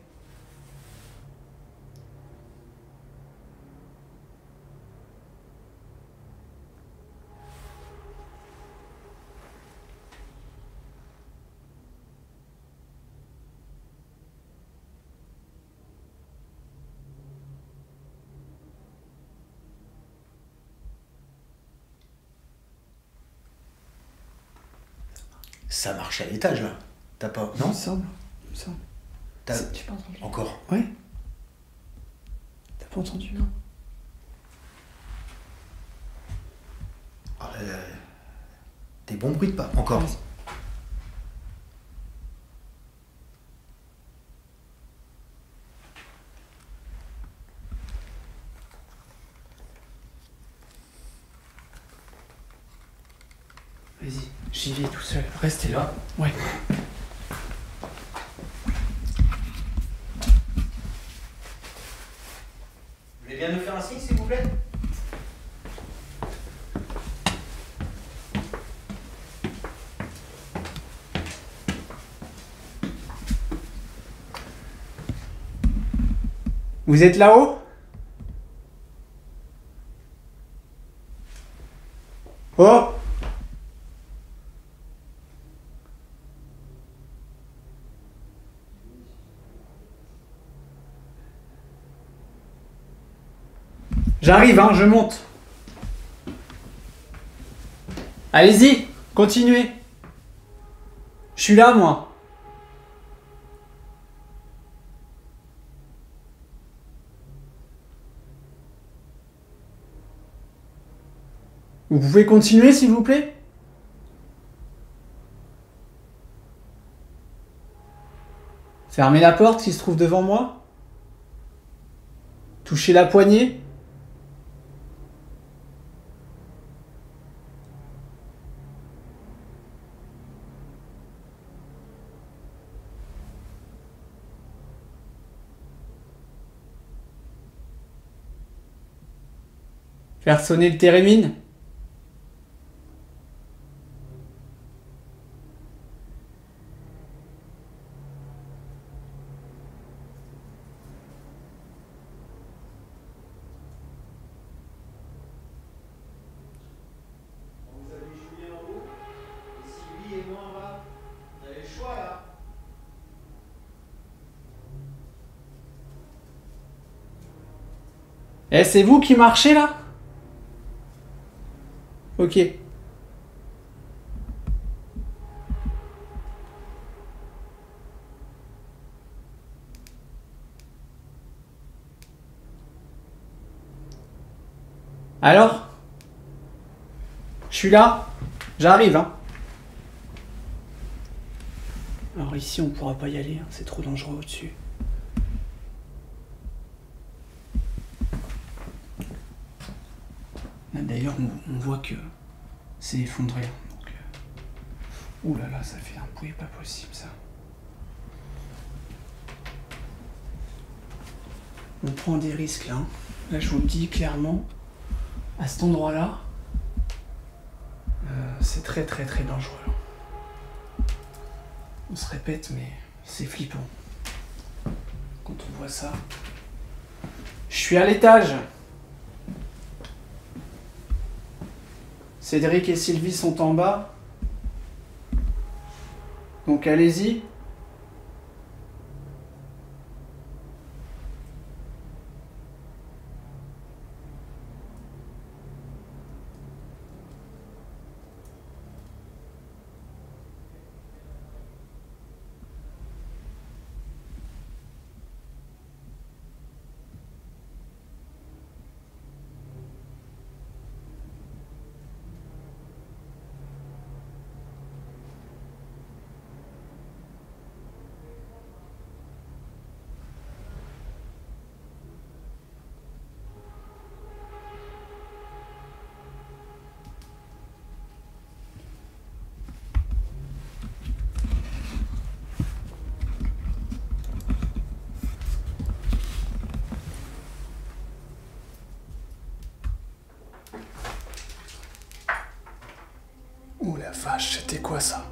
Ça marche à l'étage, là. T'as pas... Il Non? me semble. Il me semble. T'as... J'ai pas entendu. Encore? Ouais. T'as pas entendu? Non. Ah, des bons bruits de pas. Encore. Vas-y, j'y vais tout seul. Restez là. Ouais. Vous voulez bien nous faire un signe, s'il vous plaît? Vous êtes là-haut? Oh! J'arrive, hein, je monte. Allez-y, continuez. Je suis là, moi. Vous pouvez continuer, s'il vous plaît? Fermez la porte qui se trouve devant moi. Touchez la poignée. Faire sonner le térémine. Vous avez Julien en haut, et Sylvie et moi en bas. Vous avez le choix, là. Eh, c'est vous qui marchez là? Ok. Alors? Je suis là? J'arrive, hein. Alors ici, on pourra pas y aller, hein, c'est trop dangereux au-dessus. Là, d'ailleurs, on voit que c'est effondré. Donc, ouh là là, ça fait un bruit pas possible, ça. On prend des risques, là. Hein. Là, je vous le dis clairement, à cet endroit-là, c'est très très très dangereux. On se répète, mais c'est flippant. Quand on voit ça. Je suis à l'étage. Cédric et Sylvie sont en bas. Donc allez-y. Oh la vache, c'était quoi ça?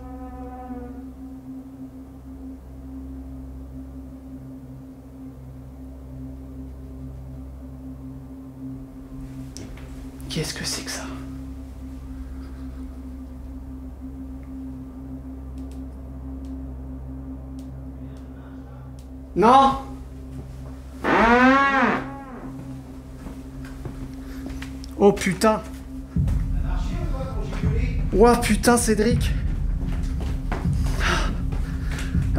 Qu'est-ce que c'est que ça? Non! Oh putain! Ouah putain Cédric!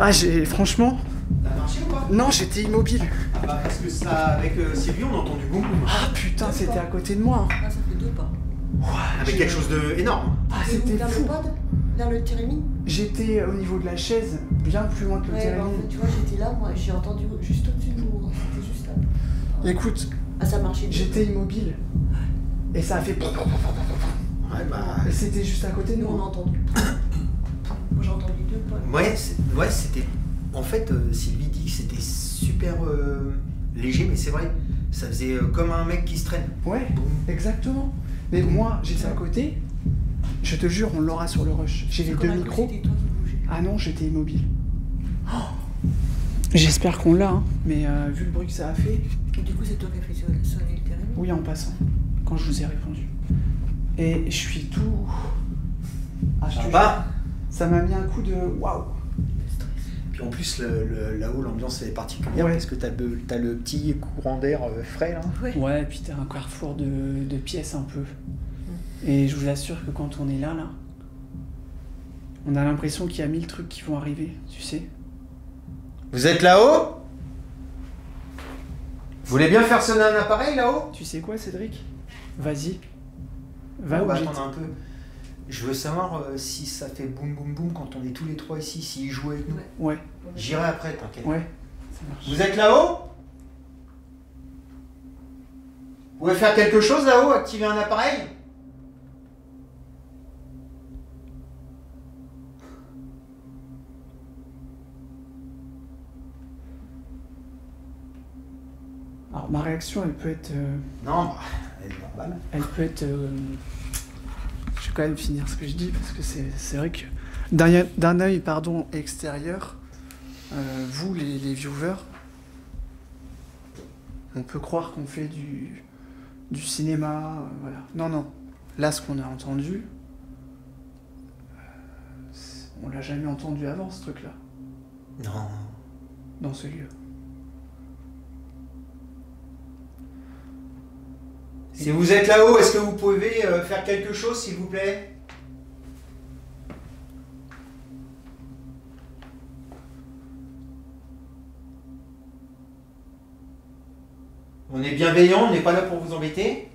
Ah franchement... Ça a marché ou pas? Non, j'étais immobile. Ah bah parce que ça, avec Sylvie, on a entendu boum boum. Ah putain, c'était à côté de moi. Ah, ça fait 2 pas. Avec quelque chose d'énorme. Ah Et c'était vers fou. le pod, vers le Térémie. J'étais au niveau de la chaise, bien plus loin que le Ouais, terrain. bah, en fait, tu vois, j'étais là, moi, j'ai entendu juste au-dessus de nous. C'était juste là. Écoute, Ah, ça marchait. j'étais immobile. Et ça a fait... Ouais, bah. Et c'était juste à côté de Nous, on a nous. entendu. Moi, j'ai entendu 2 pas. Ouais, c'était. En fait, Sylvie dit que c'était super léger, mais c'est vrai, ça faisait comme un mec qui se traîne. Ouais, exactement. Mais moi, j'étais à côté. Je te jure, on l'aura sur le rush. J'ai les C'est 2 comme un micros. coup, c'était toi qui bougeais. Ah non, j'étais immobile. Oh. J'espère qu'on l'a, hein. Mais vu le bruit que ça a fait... Et du coup, c'est toi qui as fait sonner le Térémie. Oui, en passant, quand je vous ai répondu. Et je suis tout... Ah, je te jure, Bah. ça m'a mis un coup de... Waouh. Puis en plus, là-haut, l'ambiance est particulière Ouais. parce que t'as le petit courant d'air frais là. Ouais. Ouais, et puis t'as un carrefour de pièces un peu. Et je vous assure que quand on est là, on a l'impression qu'il y a 1000 trucs qui vont arriver, tu sais. Vous êtes là-haut? Vous voulez bien faire sonner un appareil là-haut? Tu sais quoi, Cédric? Vas-y. Va On où va j'étais. attendre un peu. Je veux savoir si ça fait boum boum boum quand on est tous les trois ici, s'ils jouent avec nous. Ouais. Ouais, J'irai après, t'inquiète. ouais, ça marche. Vous êtes là-haut? Vous pouvez faire quelque chose là-haut? Activer un appareil? Alors, ma réaction, elle peut être... Non, bah, elle est normale. Elle peut être... Je vais quand même finir ce que je dis, parce que c'est vrai que d'un œil extérieur, vous, les viewers, on peut croire qu'on fait du cinéma, voilà. Non, non. Là, ce qu'on a entendu, on l'a jamais entendu avant, ce truc-là, Non. dans ce lieu. Si vous êtes là-haut, est-ce que vous pouvez faire quelque chose, s'il vous plaît? On est bienveillant, on n'est pas là pour vous embêter.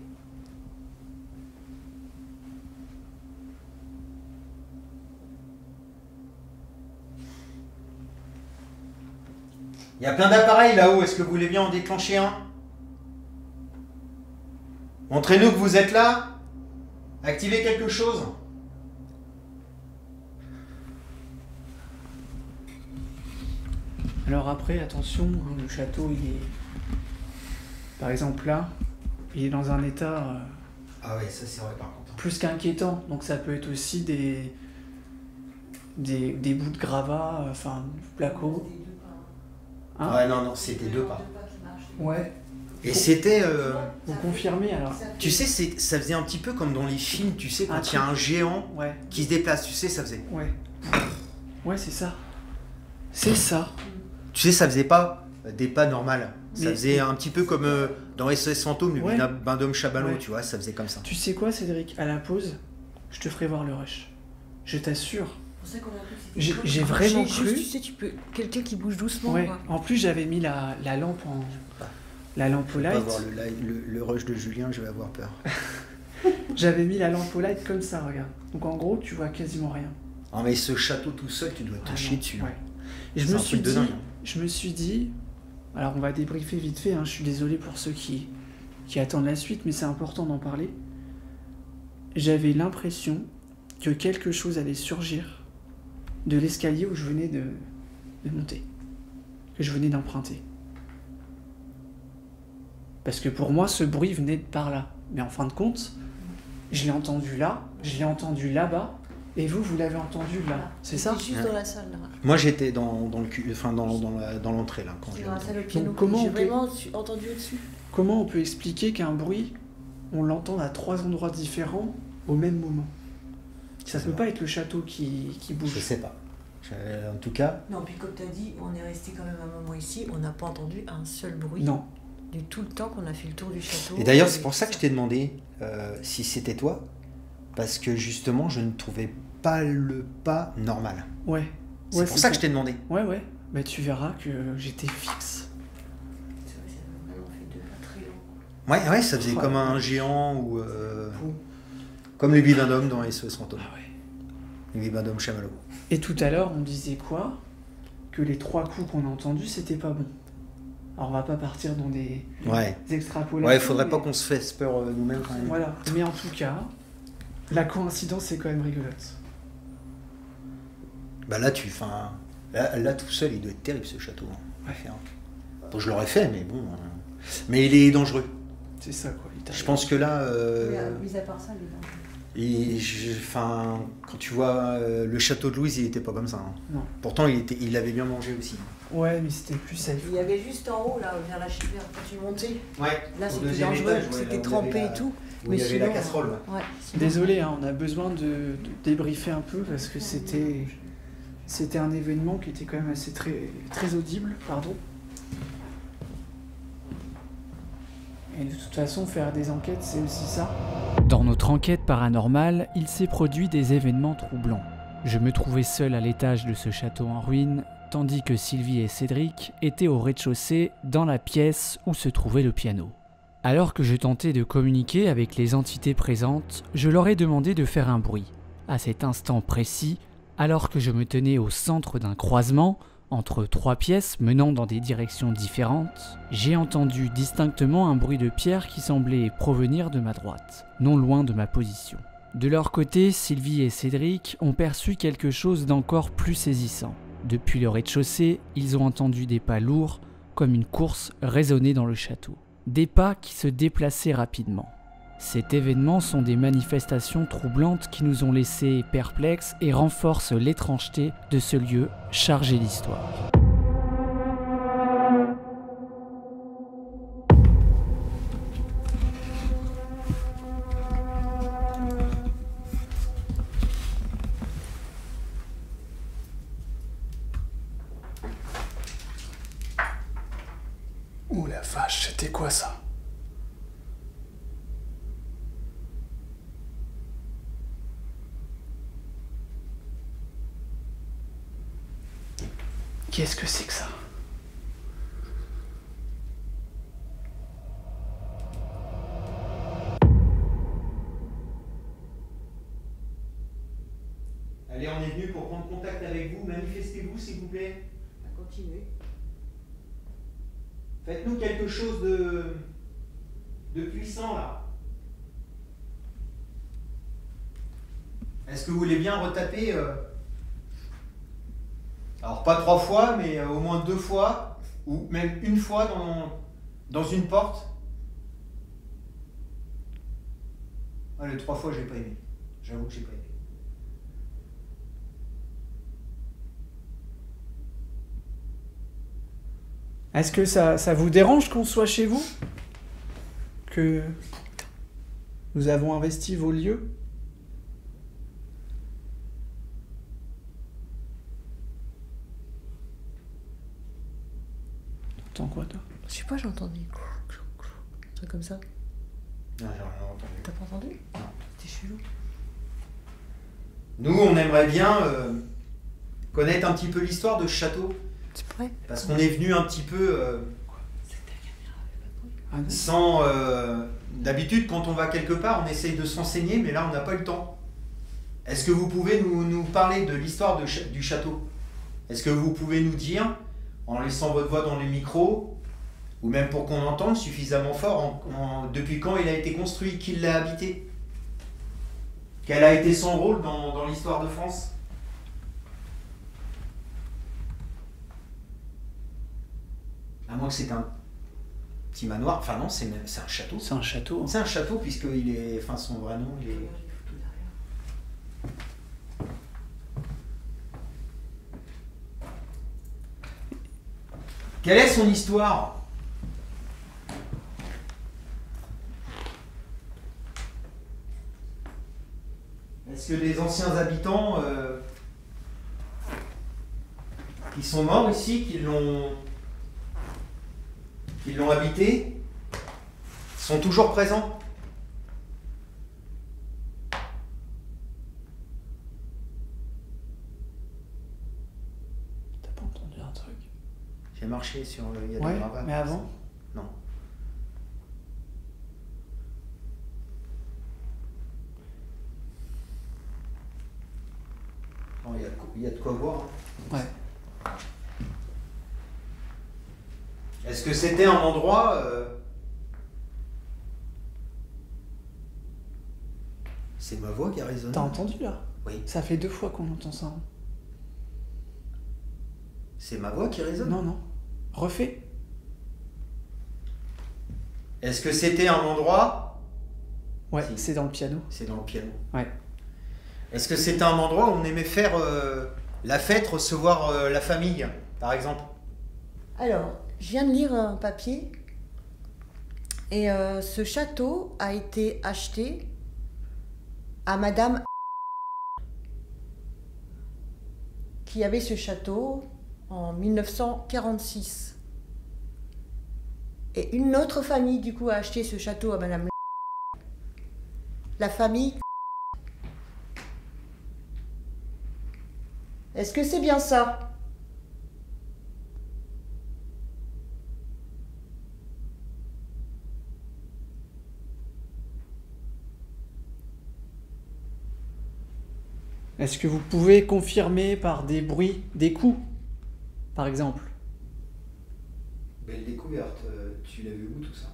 Il y a plein d'appareils là-haut, est-ce que vous voulez bien en déclencher un? Montrez-nous que vous êtes là. Activez quelque chose. Alors après, attention, hein, le château, il est... Par exemple là, il est dans un état Ah ouais, ça c'est vrai par contre. plus qu'inquiétant. Donc ça peut être aussi des bouts de gravat, enfin, placo. Hein? Ouais, non, c'était 2 pas. Ouais. Et c'était... Vous confirmez alors? tu sais, ça faisait un petit peu comme dans les films, tu sais, Un quand il y a truc. un géant Ouais, qui se déplace, tu sais, ça faisait... ouais. Ouais, c'est ça. C'est ça. Tu sais, ça faisait pas des pas normales. Ça Mais- faisait un petit peu comme dans SOS Fantôme, le Ouais. bain d'homme Chabalot, Ouais. tu vois, ça faisait comme ça. Tu sais quoi, Cédric? À la pause, je te ferai voir le rush. Je t'assure. C'est pour ça qu'on a cru que c'était J'ai- toi j'ai qui vraiment marchais, cru- juste, tu sais, tu peux... Quelqu'un qui bouge doucement. Ouais. quoi. En plus, j'avais mis la lampe en... La lampe au Je vais pas light. voir le rush de Julien, je vais avoir peur. J'avais mis la lampe au light comme ça, regarde. Donc en gros, tu vois quasiment rien. Ah mais ce château tout seul, tu dois te Ah chier non, dessus. ouais. Et je C'est me un suis truc de dit, dingue. alors on va débriefer vite fait, hein, je suis désolé pour ceux qui attendent la suite, mais c'est important d'en parler. J'avais l'impression que quelque chose allait surgir de l'escalier où je venais de monter, que je venais d'emprunter. Parce que pour moi, ce bruit venait de par là. Mais en fin de compte, je l'ai entendu là, je l'ai entendu là-bas, Et vous l'avez entendu là, Voilà. c'est ça? Juste dans la salle, là. Moi j'étais dans l'entrée là. Quand C'est j'ai- dans la salle au piano. Donc, comment J'ai on peut- vraiment entendu au-dessus. Comment on peut expliquer qu'un bruit, on l'entend à 3 endroits différents au même moment? Ça Je peut sais pas être le château qui bouge. Je sais pas. En tout cas, Non, puis comme tu as dit, on est resté quand même un moment ici, on n'a pas entendu un seul bruit. Non. Du tout le temps qu'on a fait le tour du château. et d'ailleurs c'est pour ça que je t'ai demandé si c'était toi, parce que justement je ne trouvais pas le pas normal. Ouais. C'est Ouais, pour ça que je t'ai demandé. Ouais. Mais tu verras que j'étais fixe. C'est vrai, ça a vraiment fait 2 pas très long. Ouais, ça faisait Ouais. comme un géant ou Fou. comme les Bibendum dans SOS Fantôme. Ah ouais. Les Bibendum Chamallow. Et tout à l'heure, on disait quoi? Que les 3 coups qu'on a entendus, c'était pas bon. Alors on va pas partir dans des Ouais. extrapolations. Ouais, faudrait pas mais- qu'on se fasse peur nous-mêmes quand même. Voilà. Mais en tout cas, la coïncidence est quand même rigolote. Bah là, là tout seul, il doit être terrible ce château. Hein. Ouais. Bon, je l'aurais fait, mais bon. Mais il est dangereux. C'est ça quoi. Je pense que là, Mis à part ça, les dents. quand tu vois le château de Louise, il était pas comme ça. Hein. Non. Pourtant, il avait bien mangé aussi. Ouais, mais c'était plus safe. Il y avait juste en haut, là, vers la chipère, quand tu montais. Ouais. Là, Au c'était deuxième dangereux, étage, ouais, là c'était où trempé il y avait et tout. Où il y avait la casserole. Ouais. Ouais. Désolé, hein, on a besoin de débriefer un peu parce que c'était un événement qui était quand même assez très audible, pardon. Et de toute façon, faire des enquêtes, c'est aussi ça. Dans notre enquête paranormale, il s'est produit des événements troublants. Je me trouvais seul à l'étage de ce château en ruine, tandis que Sylvie et Cédric étaient au rez-de-chaussée dans la pièce où se trouvait le piano. Alors que je tentais de communiquer avec les entités présentes, je leur ai demandé de faire un bruit. À cet instant précis, alors que je me tenais au centre d'un croisement, entre 3 pièces menant dans des directions différentes, j'ai entendu distinctement un bruit de pierre qui semblait provenir de ma droite, non loin de ma position. De leur côté, Sylvie et Cédric ont perçu quelque chose d'encore plus saisissant. Depuis le rez-de-chaussée, ils ont entendu des pas lourds, comme une course résonner dans le château. Des pas qui se déplaçaient rapidement. Cet événement sont des manifestations troublantes qui nous ont laissés perplexes et renforcent l'étrangeté de ce lieu chargé d'histoire. Ouh la vache, c'était quoi ça? Qu'est-ce que c'est que ça? Allez, on est venu pour prendre contact avec vous. Manifestez-vous, s'il vous plaît. On va continuer. Faites-nous quelque chose de puissant, là. Est-ce que vous voulez bien retaper alors, pas 3 fois, mais au moins 2 fois, ou même une fois dans une porte. Ah, les 3 fois, j'ai pas aimé. J'avoue que j'ai pas aimé. Est-ce que ça vous dérange qu'on soit chez vous? Que nous avons investi vos lieux? T'entends quoi, toi? Je sais pas, j'ai entendu. Un truc comme ça. Non, j'ai rien entendu. T'as pas entendu? Non. C'était chelou. Nous, on aimerait bien connaître un petit peu l'histoire de ce château, C'est prêt? parce qu'on est venu un petit peu C'est ta caméra, avait pas de bruit. Ah non. sans... D'habitude, quand on va quelque part, on essaye de s'enseigner, mais là, on n'a pas eu le temps. Est-ce que vous pouvez nous parler de l'histoire du château? Est-ce que vous pouvez nous dire, en laissant votre voix dans les micros, ou même pour qu'on entende suffisamment fort, depuis quand il a été construit, qui l'a habité? Quel a été son rôle dans l'histoire de France? À moins que c'est un petit manoir. Enfin non, c'est un château. C'est un château. C'est un château puisqu'il est... Enfin, son vrai nom, il est... Regarde, j'ai des photos derrière. Quelle est son histoire? Est-ce que les anciens habitants qui sont morts ici, qui l'ont habité, sont toujours présents? T'as pas entendu un truc? J'ai marché sur le... il y a des Ouais, gravats. mais avant? Non. Non, il y a de quoi voir. Hein. Ouais. Est-ce que c'était un endroit... C'est ma voix qui a résonné. T'as entendu là? Oui. Ça fait 2 fois qu'on entend ça. Hein. C'est ma voix qui résonne? Non, non. Refais. Est-ce que c'était un endroit... Ouais, Si. c'est dans le piano. C'est dans le piano. Ouais. Est-ce que c'était un endroit où on aimait faire la fête, recevoir la famille, par exemple? Alors, je viens de lire un papier et ce château a été acheté à Madame qui avait ce château en 1946. Et une autre famille, du coup, a acheté ce château à Madame la famille. Est-ce que c'est bien ça? Est-ce que vous pouvez confirmer par des bruits, des coups, par exemple? Belle découverte. Tu l'as vu où tout ça?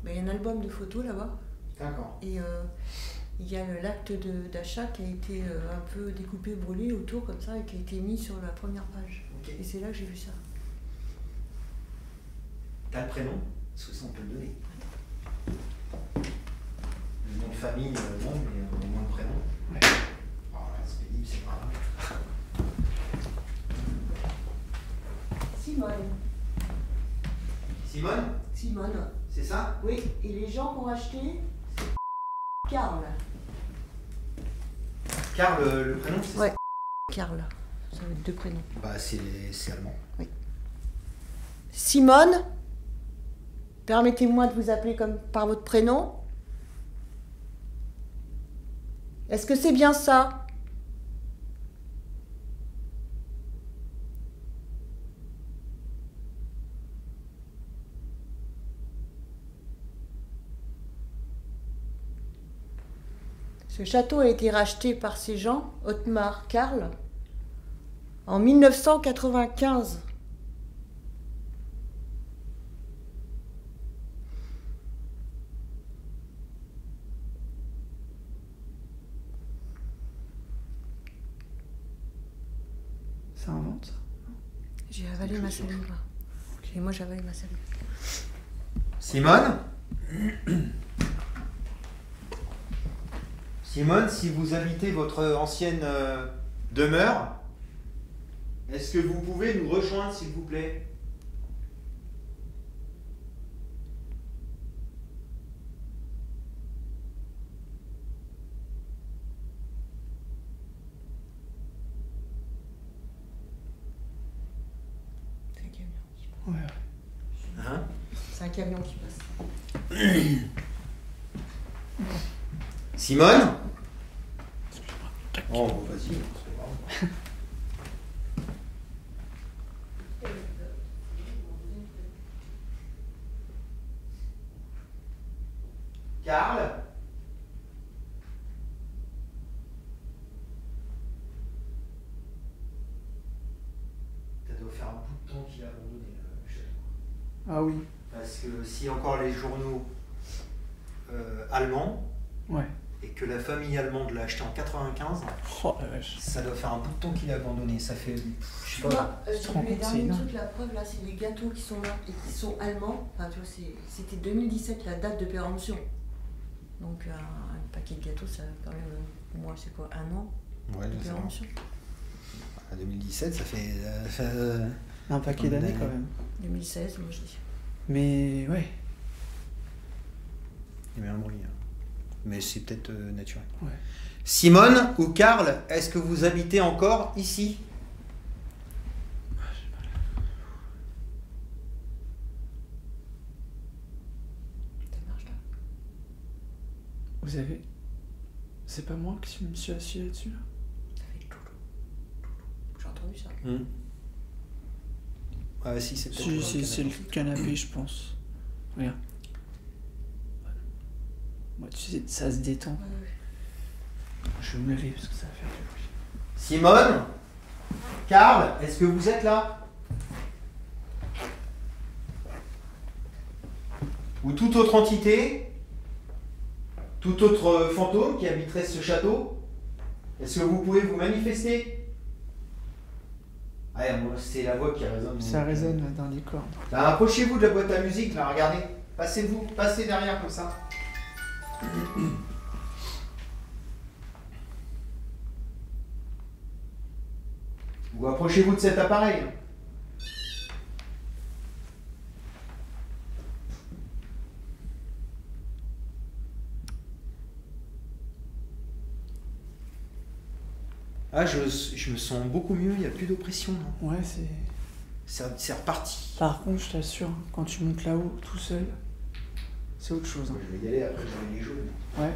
Ben, il y a un album de photos là-bas. D'accord. Et il y a l'acte d'achat qui a été un peu découpé, brûlé autour comme ça et qui a été mis sur la première page. Ok. Et c'est là que j'ai vu ça. T'as le prénom? Parce que ça, on peut le donner. Le nom de famille, non, mais au moins le prénom. Ouais. Oh, là, c'est pénible, c'est pas grave. Simone. Simone? Simone. C'est ça? Oui, et les gens qui ont acheté, c'est Karl. Car le prénom, c'est Ouais. ça? Karl. Ça va être 2 prénoms. Bah, c'est allemand. Simone, permettez-moi de vous appeler comme par votre prénom. Est-ce que c'est bien ça? Ce château a été racheté par ces gens, Otmar Karl, en 1995. Ça invente? J'ai avalé ma salive. Et moi, j'avale ma salive. Simone? Simone, si vous habitez votre ancienne demeure, est-ce que vous pouvez nous rejoindre, s'il vous plaît? C'est un camion qui passe. Ouais. Hein? C'est un camion qui passe. Simone? Oh, bon, vas-y, c'est pas grave. Karl? Ça doit faire un bout de temps qu'il a abandonné le château. Ah oui. Parce que si encore les journaux allemands, Ouais. et que la famille allemande l'a acheté en 95, Oh la vache. ça doit faire un bout de temps qu'il a abandonné. Ça fait, je sais Tu pas. vois, tu te rends les compte, c'est derniers énorme. trucs, la preuve là, c'est les gâteaux qui sont là et qui sont allemands. Enfin, tu vois, c'était 2017 la date de péremption. Donc un paquet de gâteaux, ça a quand même, moi, c'est quoi, 1 an Ouais, de je sais pas. péremption. À 2017, ça fait Un paquet d'années quand même. 2016, moi je dis. Mais ouais. Il y avait un bruit. Hein. Mais c'est peut-être naturel. Ouais. Simone ou Karl, est-ce que vous habitez encore ici? Ça marche là. Vous avez... C'est pas moi qui me suis assis là-dessus là? Ça fait tout. J'ai entendu ça. Ah si, c'est peut-être Si, c'est le canapé, je pense. Regarde. Moi, tu sais, ça se détend. Ouais. Je vais me lever parce que ça va faire du bruit. Simone, Karl, est-ce que vous êtes là? Ou toute autre entité, tout autre fantôme qui habiterait ce château? Est-ce que vous pouvez vous manifester? Ah, moi, c'est la voix qui résonne. Ça résonne là, dans les cordes. Là, approchez-vous de la boîte à musique, là, regardez. Passez-vous, passez derrière comme ça. Ou approchez-vous de cet appareil. Ah, je me sens beaucoup mieux, il n'y a plus d'oppression. Non. Ouais, c'est... C'est reparti. Par contre, je t'assure, quand tu montes là-haut, tout seul, c'est autre chose. Hein. Je vais y aller, après je vais les jouer. Ouais.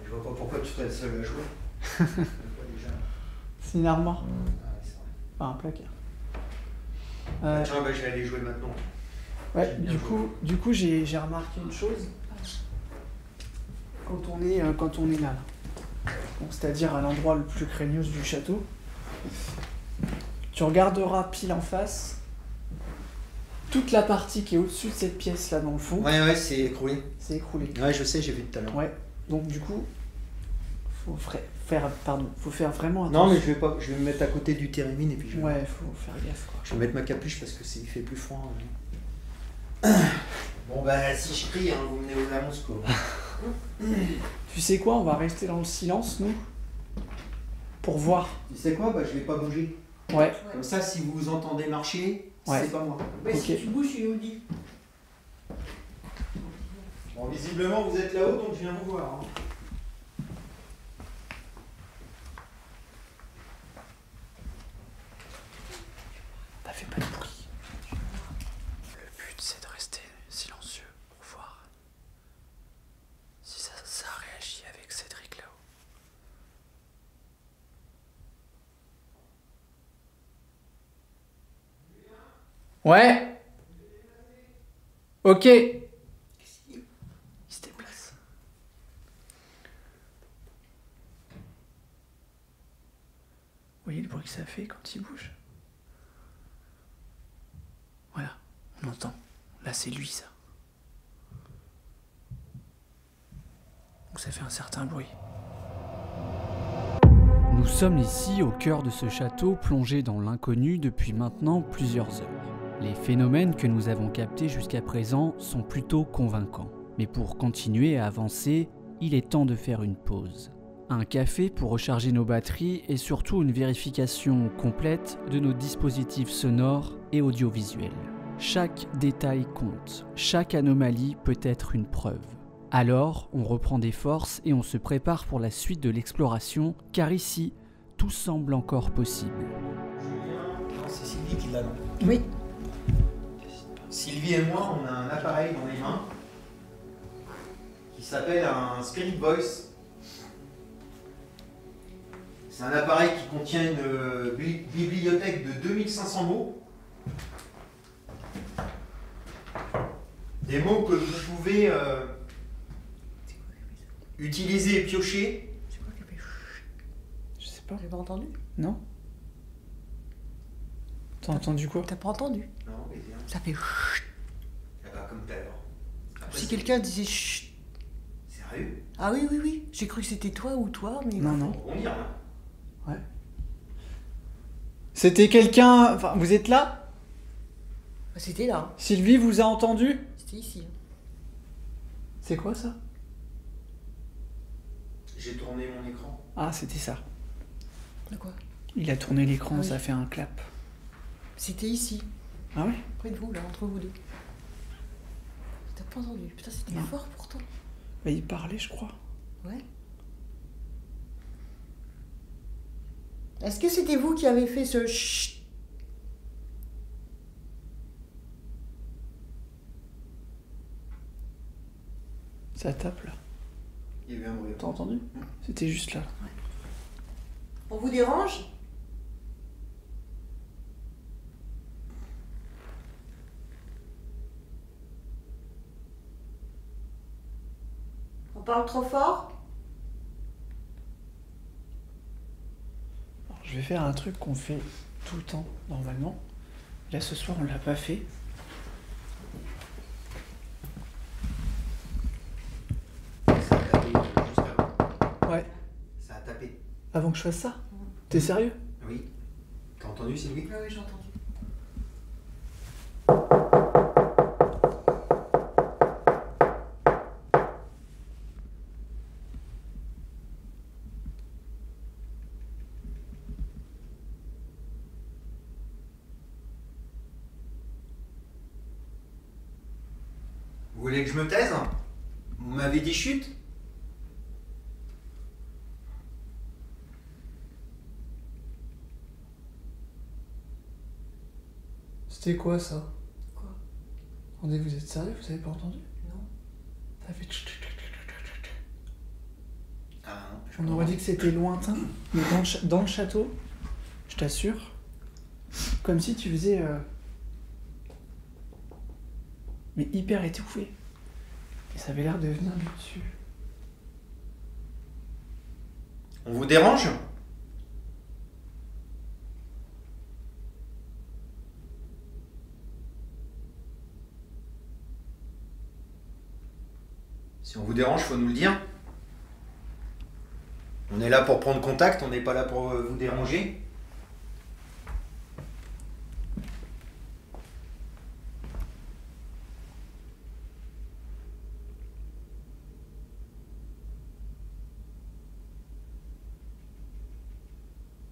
Je vois pas pourquoi tu serais le seul à jouer. C'est une armoire. Ah, c'est vrai. Enfin, un placard. Tiens, bah, je vais aller jouer maintenant. Ouais, J'aime bien du coup, j'ai remarqué une chose. Quand on est là. Donc, c'est-à-dire à l'endroit le plus craignos du château, tu regarderas pile en face toute la partie qui est au-dessus de cette pièce là dans le fond, Ouais, c'est écroulé. c'est écroulé. Ouais, je sais, j'ai vu tout à l'heure. Ouais, donc du coup, faut faire vraiment attention. Non, mais je vais me mettre à côté du térémine et puis je vais, Ouais, faut faire gaffe quoi. je vais mettre ma capuche parce que il fait plus froid. Bon, bah, si je crie, hein, vous menez au annonce quoi. Tu sais quoi, on va rester dans le silence nous, pour voir. Tu sais quoi, bah, je vais pas bouger. Ouais, Comme ça, si vous entendez marcher, Ouais. c'est pas moi. Mais Ok. si tu bouges, tu nous dis. Bon, visiblement, vous êtes là-haut, donc je viens vous voir. Hein. t'as fait pas de bruit. Le but c'est de rester silencieux pour voir si ça réagit avec Cédric là-haut. Ouais. Ok. Il se déplace. Vous voyez le bruit que ça fait quand il bouge? Voilà, on entend. Là, c'est lui, ça. Donc ça fait un certain bruit. Nous sommes ici au cœur de ce château plongé dans l'inconnu depuis maintenant plusieurs heures. Les phénomènes que nous avons captés jusqu'à présent sont plutôt convaincants. Mais pour continuer à avancer, il est temps de faire une pause. Un café pour recharger nos batteries et surtout une vérification complète de nos dispositifs sonores et audiovisuels. Chaque détail compte, chaque anomalie peut être une preuve. Alors, on reprend des forces et on se prépare pour la suite de l'exploration, car ici, tout semble encore possible. Non, c'est Sylvie qui l'a là. Oui. Sylvie et moi, on a un appareil dans les mains qui s'appelle un Spirit Voice. C'est un appareil qui contient une bibliothèque de 2500 mots. Des mots que vous pouvez utiliser et piocher. C'est quoi qui a fait chut? Je sais pas. J'ai pas entendu. Non? T'as entendu quoi? T'as pas entendu? Non, mais bien. Ça fait chut. Ah bah, comme tout à l'heure. Après, Si c'est- quelqu'un disait chut. Sérieux? Ah oui, oui, oui. J'ai cru que c'était toi ou toi, mais. Non, non. On y rien. C'était quelqu'un... Enfin, vous êtes là? Ah, c'était là. Sylvie vous a entendu? C'était ici. C'est quoi ça? J'ai tourné mon écran. Ah, c'était ça. De quoi? Il a tourné l'écran, Ah oui. ça fait un clap. C'était ici, Ah ouais? près de vous, là, entre vous deux. T'as pas entendu? Putain, c'était Non. fort pourtant. Bah, il parlait, je crois. Ouais. Est-ce que c'était vous qui avez fait ce chut? Ça tape là. Il y avait un bruit. T'as entendu? C'était juste là. On vous dérange? On parle trop fort? Alors, je vais faire un truc qu'on fait tout le temps, normalement. Là, ce soir, on l'a pas fait. Ça a tapé juste avant. Ouais. Ça a tapé. Avant que je fasse ça? T'es sérieux? Oui. T'as entendu, Sylvie? Oui, j'ai entendu. Vous voulez que je me taise? Vous m'avez dit chute? C'était quoi ça? Quoi? Attendez, vous êtes sérieux? Vous avez pas entendu? Non. Ça fait tch, tch, tch, tch, tch, tch, tch. Ah non. On aurait dit que c'était lointain, mais dans le château, je t'assure, comme si tu faisais. Mais hyper étouffé. Et ça avait l'air de venir du dessus. On vous dérange? Si on vous dérange, faut nous le dire. On est là pour prendre contact, on n'est pas là pour vous déranger.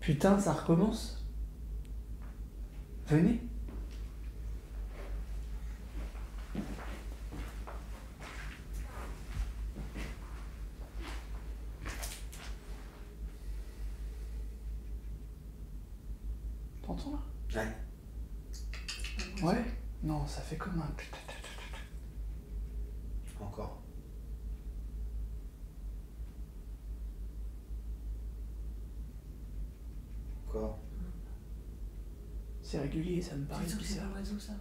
Putain, ça recommence. Venez. T'entends là? Ouais, Ouais. Non, ça fait comme un. encore. Encore. C'est régulier, ça me paraît bizarre. l'oiseau, ça.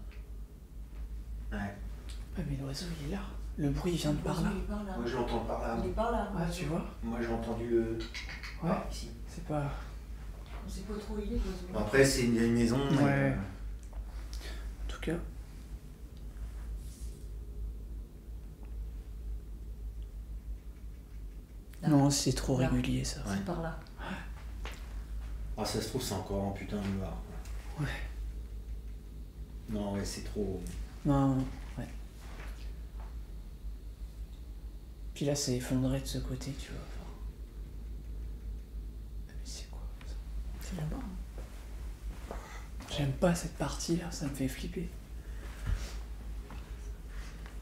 Ouais. Ouais, mais l'oiseau il est là. Le bruit vient de par là. Il est par là. Moi je l'entends par là. Il est par là. Ah, tu vois? Moi j'ai entendu le. Ouais. Ah, ici. C'est pas. On sait pas trop où il est, l'oiseau. Bon, après c'est une vieille maison. Ouais. En tout cas. Là. Non, c'est trop Là. régulier ça. Ouais. C'est par là. Ah ça se trouve c'est encore un putain de noir. Ouais. Non ouais c'est trop. Non, non, ouais. Puis là, c'est effondré de ce côté, tu vois. Enfin... Mais c'est quoi ça? C'est là-bas. Hein. J'aime pas cette partie-là, ça me fait flipper.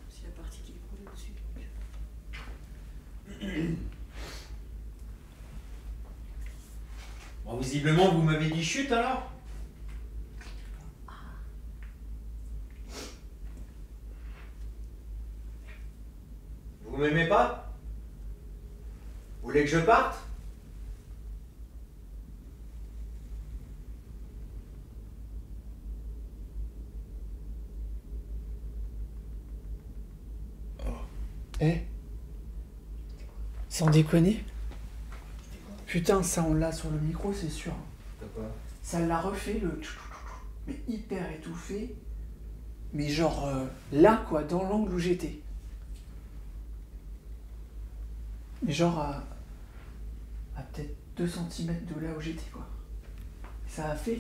C'est la partie qui est collée au-dessus. Bon, visiblement vous m'avez dit chute alors. Vous m'aimez pas? Vous voulez que je parte? Eh? Sans déconner? Putain, ça on l'a sur le micro, c'est sûr. Pourquoi? Ça l'a refait le... Mais hyper étouffé. Mais genre là, quoi, dans l'angle où j'étais. Mais genre à peut-être 2 cm de là où j'étais, quoi. Et ça a fait...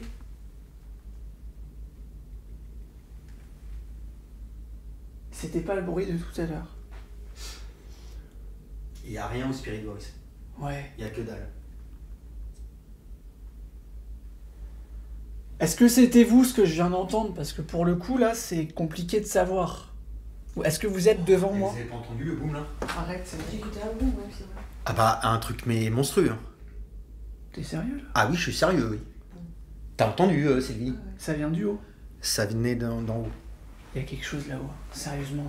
C'était pas le bruit de tout à l'heure. Il n'y a rien au Spirit Voice. Ouais. Il n'y a que dalle. Est-ce que c'était vous ce que je viens d'entendre? Parce que pour le coup, là, c'est compliqué de savoir. Est-ce que vous êtes devant moi? Vous avez pas entendu le boom là? Arrête, c'est J'ai écouté un bout, ouais, c'est vrai. Ah bah un truc mais monstrueux. Hein. T'es sérieux là? Ah oui, je suis sérieux, oui. T'as entendu, Sylvie? Ça vient du haut. Ça venait d'en haut. Il y a quelque chose là-haut, sérieusement.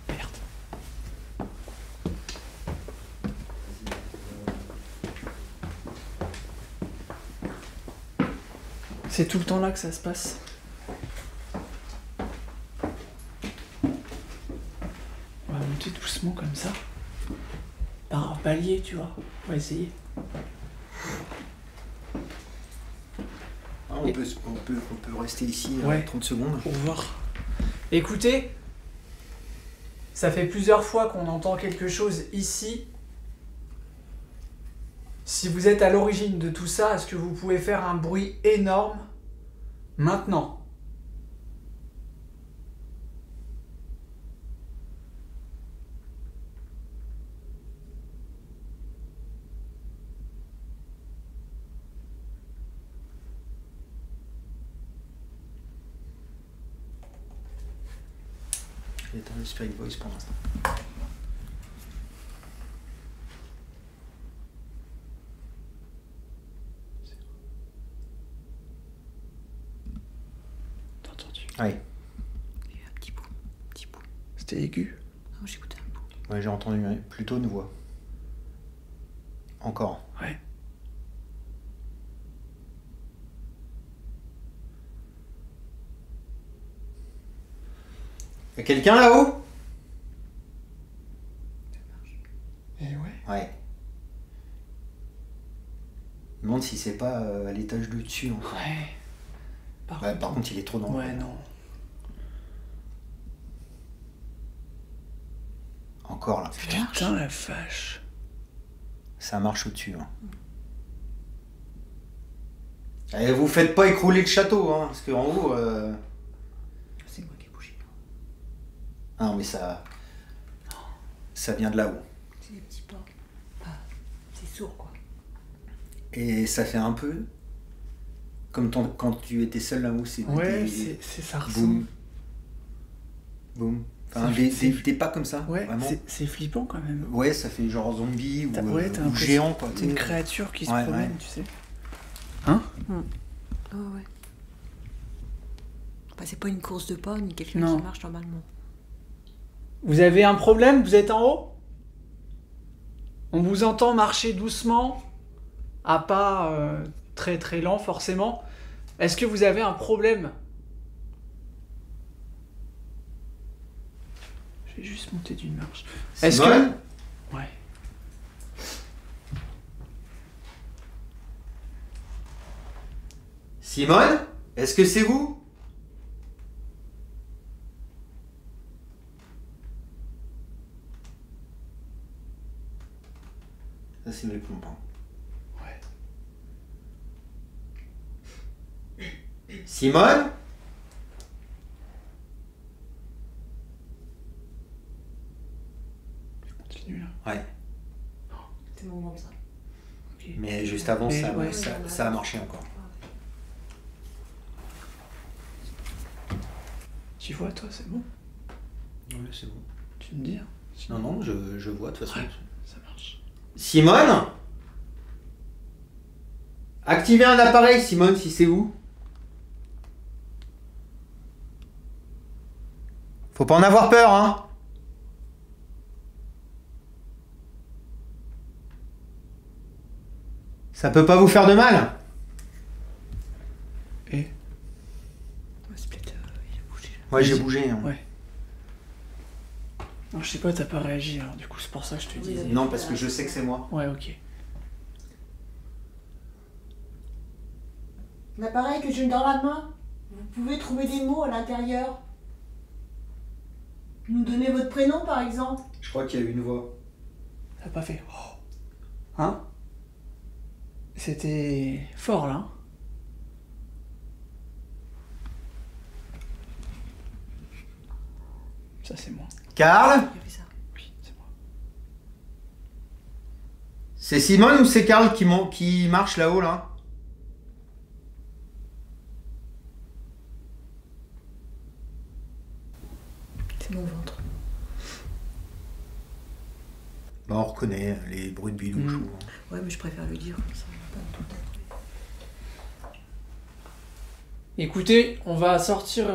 Merde. C'est tout le temps là que ça se passe. On va monter doucement comme ça. Par un palier, tu vois. On va essayer. Ah, on peut rester ici Ouais. 30 secondes. Pour voir. Écoutez, ça fait plusieurs fois qu'on entend quelque chose ici. Si vous êtes à l'origine de tout ça, est-ce que vous pouvez faire un bruit énorme maintenant? Je vais éteindre le Spirit Voice pour l'instant. T'as entendu? Ouais. Il y a eu un petit bout, un petit bout. C'était aigu. Non, j'écoutais un bout. Ouais, j'ai entendu plutôt une voix. Encore. Ouais. Y'a quelqu'un là-haut? Et ouais. Ouais. Je me demande si c'est pas à l'étage du dessus encore. Ouais. Par Ouais, par contre, il est trop dans le Ouais, coin. non. Encore là. Putain la vache. Ça marche au-dessus. Hein. Et vous faites pas écrouler le château, hein, parce qu'en haut. C'est moi qui ai bougé. Ah non, mais ça. Ça vient de là-haut. C'est des petits pas. Ah, c'est sourd, quoi. Et ça fait un peu. Comme quand tu étais seul là-haut, c'est. Ouais, des- c'est ça ressemble. Boum. Boum. Enfin, des pas comme ça. Ouais, Vraiment. c'est flippant quand même. Ouais, ça fait genre zombie T'as ou l'impression géant, quoi. tu sais. Une créature qui se Ouais, promène, ouais. tu sais. Hein? Oh, ouais. Enfin, c'est pas une course de pas, ni quelqu'un Non. qui marche normalement. Vous avez un problème? Vous êtes en haut? On vous entend marcher doucement, à pas très très lent forcément. Est-ce que vous avez un problème? Je vais juste monter d'une marche. Est-ce Simone que... Ouais. Simone? Est-ce que c'est vous? Ça, c'est le plomb. Ouais. Simone? Continue là. Ouais. C'est mon moment, ça. Ok. Mais juste avant, Mais ça, ouais. ça a marché encore. Tu vois toi, c'est bon? Ouais, c'est bon. Tu me dis hein? Non, non, je vois de toute façon. Ouais, ça marche. Simone? Activez un appareil, Simone, si c'est vous. Faut pas en avoir peur, hein. Ça peut pas vous faire de mal. Et? Ouais, c'est peut-être. Il a bougé, là. Ouais, j'ai bougé. Hein. Ouais. Non, je sais pas, t'as pas réagi alors du coup c'est pour ça que je te disais. Non, parce que je sais que c'est moi. Ouais, ok. Un appareil que j'ai dans la main. Vous pouvez trouver des mots à l'intérieur. Nous donner votre prénom, par exemple. Je crois qu'il y a eu une voix. T'as pas fait. Oh. Hein? C'était fort là. Hein? Ça c'est moi. Karl? Il y avait ça. Oui, c'est moi. C'est Simone ou c'est Karl qui marche là-haut, là? connais les bruits de bidouche. Ouais, mais je préfère le dire comme ça. On n'a pas tout à trouver. Écoutez, on va sortir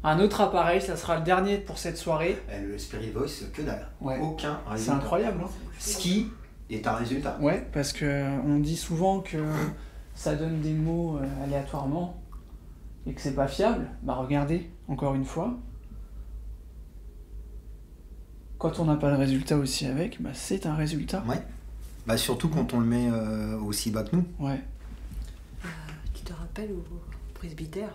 un autre appareil, ça sera le dernier pour cette soirée. Le Spirit Voice, que dalle. Ouais. Aucun C'est résultat. incroyable, hein. Ce qui est un résultat. Ouais, parce que on dit souvent que ça donne des mots aléatoirement et que c'est pas fiable. Bah regardez, encore une fois. Quand on n'a pas le résultat aussi avec, bah c'est un résultat. Ouais. Bah surtout quand on le met aussi bas que nous. Ouais. Tu te rappelles au presbytère,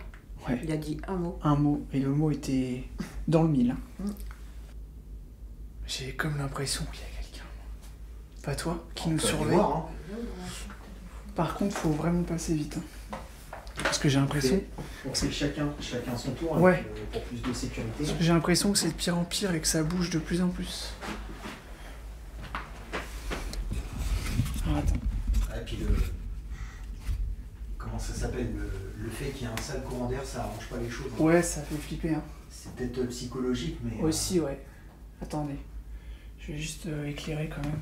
Ouais. il a dit un mot. Un mot, et le mot était dans le mille. Hein. Mm. J'ai comme l'impression qu'il y a quelqu'un, pas toi, qui nous On peut aller surveille. voir, hein. Par contre, faut vraiment passer vite. Hein. Parce que j'ai l'impression... Pour que chacun son tour, Ouais. avec, pour plus de sécurité. Parce que j'ai l'impression que c'est de pire en pire et que ça bouge de plus en plus. Alors, attends. Et puis comment ça s'appelle, le fait qu'il y ait un sale courant d'air, ça arrange pas les choses. Hein. Ouais, ça fait flipper. Hein. C'est peut-être psychologique, mais... Aussi, ouais. Attendez. Je vais juste éclairer quand même.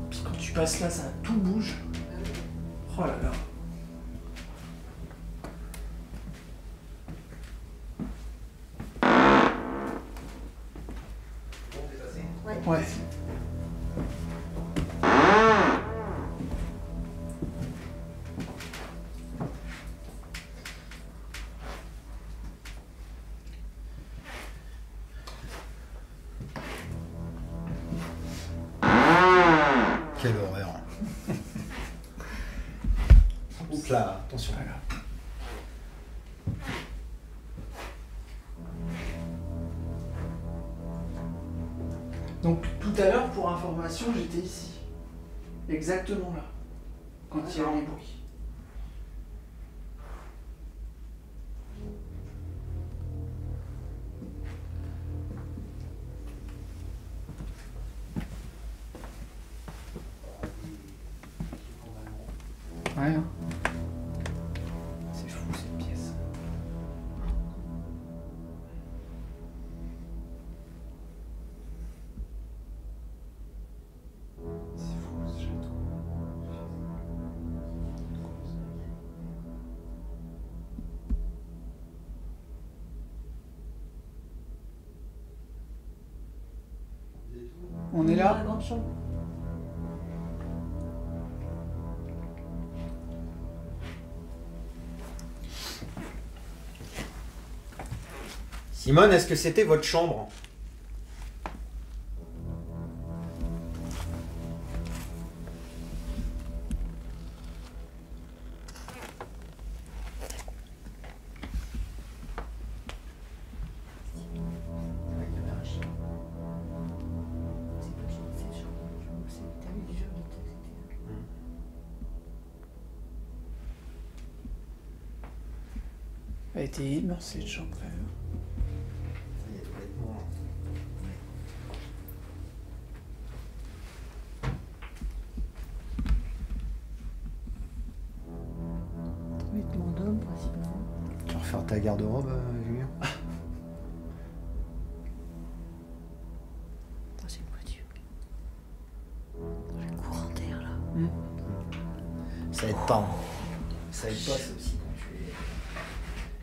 Parce que quand tu passes là, ça tout bouge. Oh là là. Ouais. Quelle horreur. Oups là, attention. Voilà. Donc tout à l'heure, pour information, j'étais ici. Exactement là. Quand il y a eu les bruits. Ouais. Hein. C'est fou cette pièce. C'est fou ce château. On est Dans là. la grande chambre. Simone, est-ce que c'était votre chambre? Elle était immense cette chambre quand même. Il y a complètement... Vêtements d'homme, principalement. Tu vas refaire ta garde-robe, Julien? Ah, c'est une voiture. J'ai le courant d'air là. Ça aide pas. Hein. Ça aide pas, ça aussi,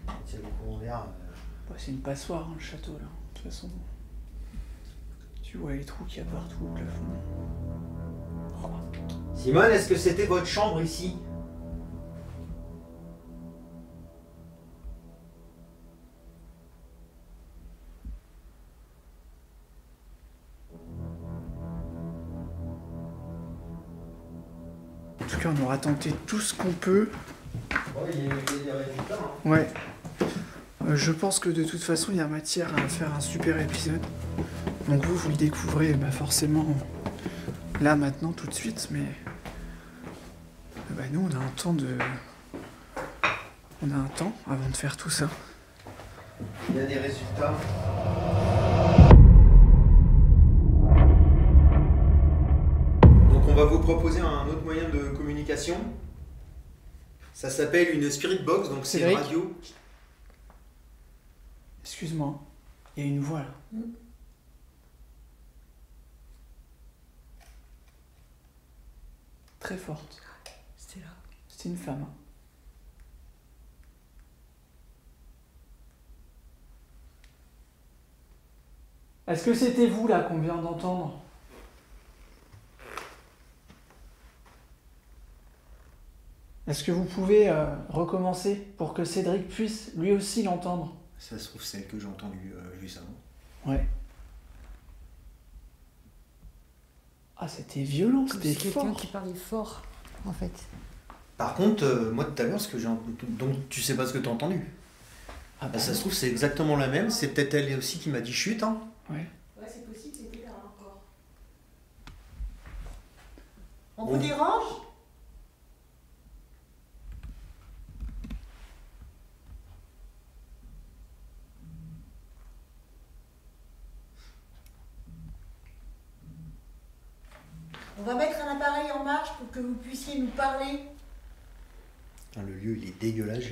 quand il y a le courant d'air. Bah, c'est une passoire hein, le château là. De toute façon. Tu vois les trous qu'il y a partout au plafond. Oh. Simone, est-ce que c'était votre chambre ici? En tout cas, on aura tenté tout ce qu'on peut. Oh, il y a des résultats. Hein. Ouais. Je pense que de toute façon, il y a matière à faire un super épisode. Donc vous le découvrez bah, forcément là, maintenant, tout de suite. Mais bah, nous, on a un temps de... On a un temps avant de faire tout ça. Il y a des résultats. Donc on va vous proposer un autre moyen de communication. Ça s'appelle une Spirit Box, donc c'est une Cédric radio. Excuse-moi, il y a une voix là. très forte. C'était là. C'était une femme. Est-ce que c'était vous là qu'on vient d'entendre? Est-ce que vous pouvez recommencer pour que Cédric puisse lui aussi l'entendre? Ça se trouve, celle que j'ai entendue juste avant. Ouais. Ah, c'était violent, Comme c'était si quelqu'un fort. qui parlait fort, en fait. Par contre, moi tout à l'heure, ce que j'ai entendu. Donc tu sais pas ce que t'as entendu. Ah Bah, ça se trouve, c'est exactement la même. C'est peut-être elle aussi qui m'a dit chute. Hein. Ouais. Ouais, c'est possible, c'était là encore. On vous dérange? On va mettre un appareil en marche pour que vous puissiez nous parler. Putain, le lieu, il est dégueulasse.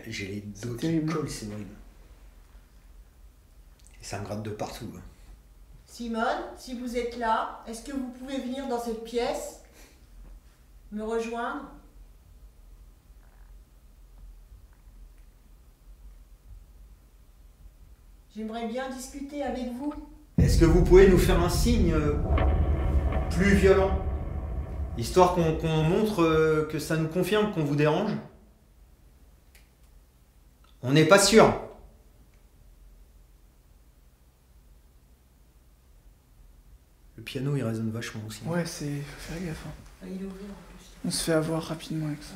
J'ai les dos qui terrible. collent, c'est horrible. Et ça me gratte de partout. Hein. Simone, si vous êtes là, est-ce que vous pouvez venir dans cette pièce? Me rejoindre? J'aimerais bien discuter avec vous. Est-ce que vous pouvez nous faire un signe plus violent? Histoire qu'on montre que ça nous confirme qu'on vous dérange? On n'est pas sûr. Le piano, il résonne vachement aussi. Ouais, c'est. Faut faire gaffe. Hein. Ah, il est ouvert en plus. On se fait avoir rapidement avec ça.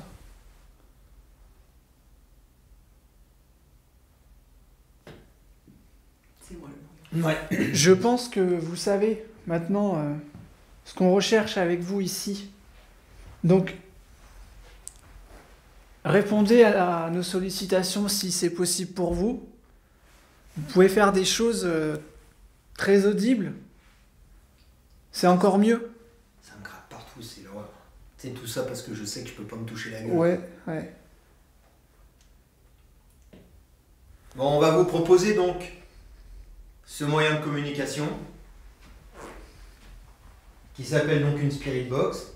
C'est moi le bon. Ouais. Je pense que vous savez maintenant ce qu'on recherche avec vous ici. Donc, répondez à nos sollicitations si c'est possible pour vous. Vous pouvez faire des choses très audibles. C'est encore mieux. Ça me gratte partout, c'est l'horreur. C'est tout ça parce que je sais que je peux pas me toucher la gueule. Ouais, ouais. Bon, on va vous proposer donc ce moyen de communication qui s'appelle donc une Spirit Box.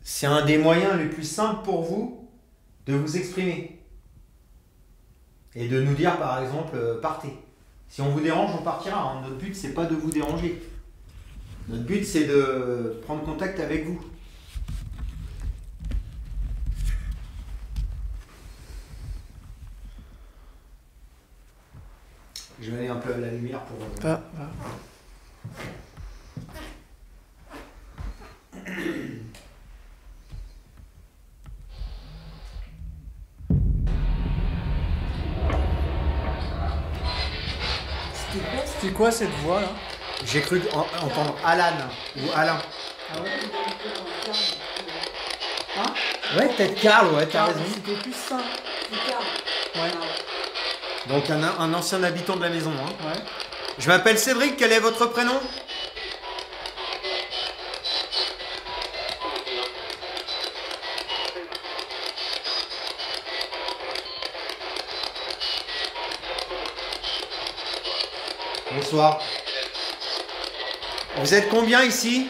C'est un des moyens les plus simples pour vous de vous exprimer et de nous dire par exemple partez. Si on vous dérange, on partira. Hein. Notre but c'est pas de vous déranger. Notre but c'est de prendre contact avec vous. Je vais aller un peu à la lumière pour... Va. C'était quoi cette voix là? J'ai cru entendre Alan ou Alain. Ah ouais? Ouais, peut-être Karl, ouais, t'as raison. C'était plus ça. Ouais. Donc un ancien habitant de la maison. Hein. Ouais. Je m'appelle Cédric, quel est votre prénom? Bonsoir. Vous êtes combien ici?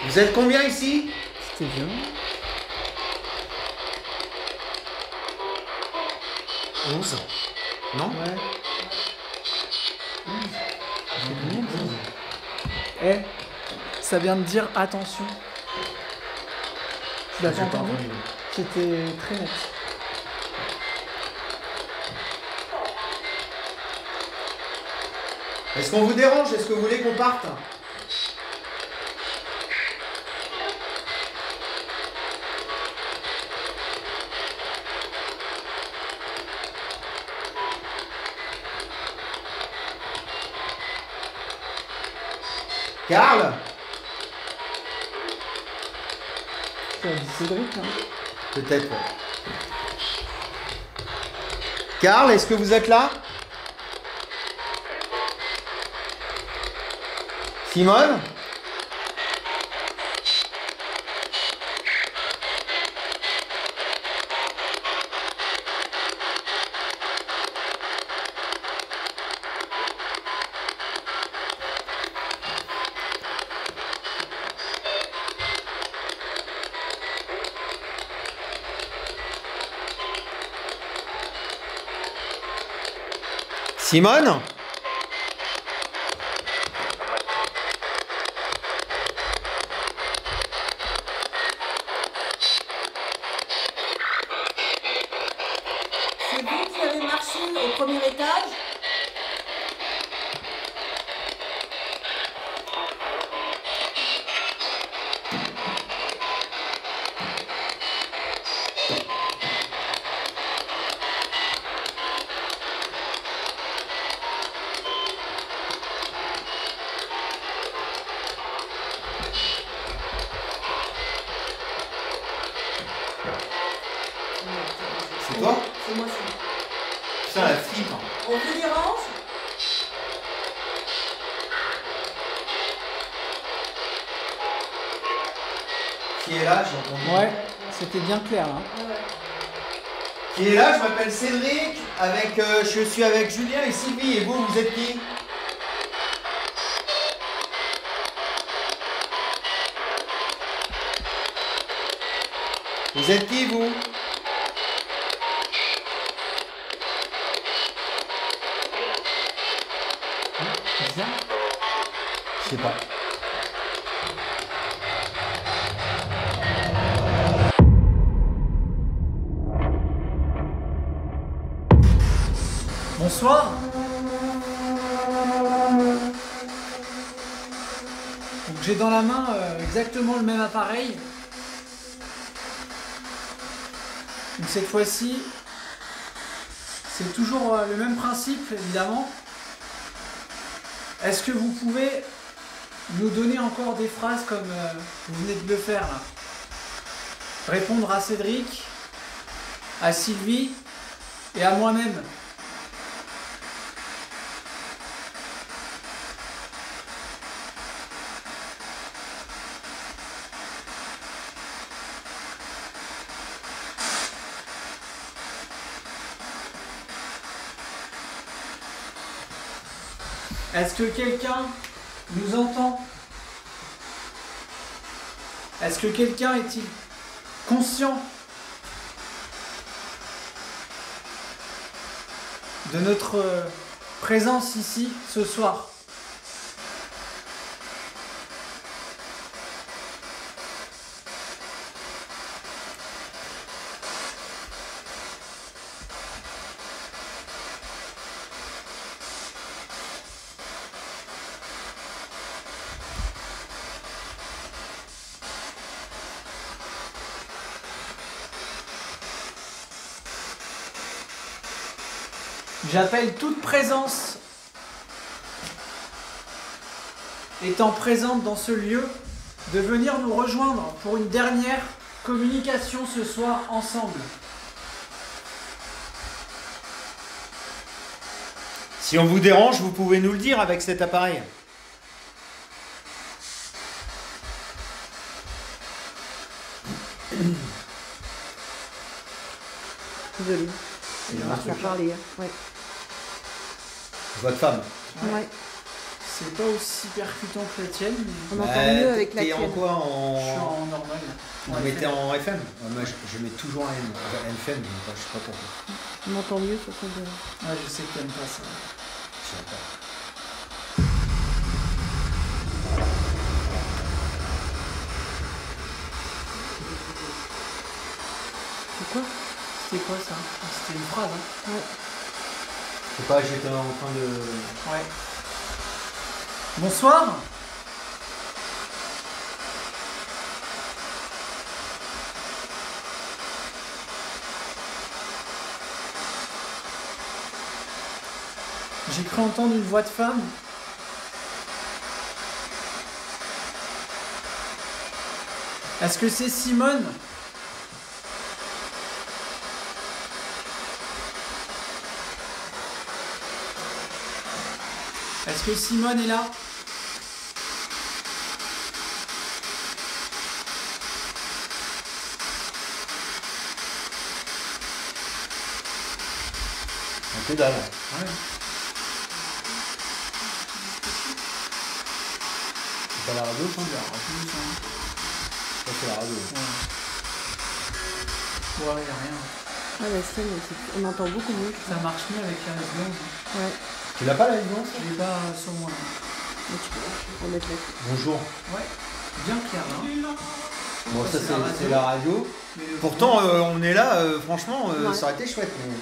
Vous êtes combien ici? C'était bien. 11. Non? Ouais. Eh, ça vient de dire attention. Tu l'as pas entendu? C'était très net. Est-ce qu'on vous dérange? Est-ce que vous voulez qu'on parte? Karl? Tu as dit Cédric, hein? Peut-être. Ouais. Karl, est-ce que vous êtes là? Simone? Simone? C'est vous qui avez marché au premier étage? C'est toi? C'est moi, c'est moi. Putain, la flippe. On vous dérange? Qui est là? J'ai entendu. Ouais, c'était bien clair. Hein. Qui est là? Je m'appelle Cédric. Je suis avec Julien et Sylvie. Et vous êtes qui? Vous êtes qui, vous? Je sais pas. Bonsoir. Donc j'ai dans la main exactement le même appareil. Donc cette fois-ci, c'est toujours le même principe évidemment. Est-ce que vous pouvez nous donner encore des phrases comme vous venez de le faire là? Répondre à Cédric, à Sylvie et à moi-même. Est-ce que quelqu'un nous entend? Est-ce que quelqu'un est-il conscient de notre présence ici ce soir? J'appelle toute présence étant présente dans ce lieu de venir nous rejoindre pour une dernière communication ce soir ensemble. Si on vous dérange, vous pouvez nous le dire avec cet appareil. Désolée. On va faire parler. Ouais. Votre femme. Ouais. C'est pas aussi percutant que la tienne, mais On entend mieux avec la T'es en tienne. quoi? je suis en normal. On mettait en FM. Moi, je mets toujours un FM. Je sais pas pourquoi. On entend mieux sur son bureau. Ah, je sais que t'aimes pas ça. Je sais pas. C'est quoi? C'était quoi ça? C'était une phrase, hein? Ouais. Je sais pas, j'étais en train de... Ouais. Bonsoir. J'ai cru entendre une voix de femme. Est-ce que c'est Simone? Est-ce que Simone est là? Un peu dalle. Ouais. C'est pas la radio, ça? Ouais, Ça, c'est la radio. y a rien. Ah, la scène, on entend beaucoup mieux. Ça marche mieux avec la radio. Ouais. Tu l'as pas la licence? Je l'ai pas sur moi. Mais tu peux remettre là. Bonjour. Ouais, bien clair hein. Bon, ça c'est c'est la radio. Mais le Pourtant, on est là, franchement, Ouais. ça aurait été chouette. Mais...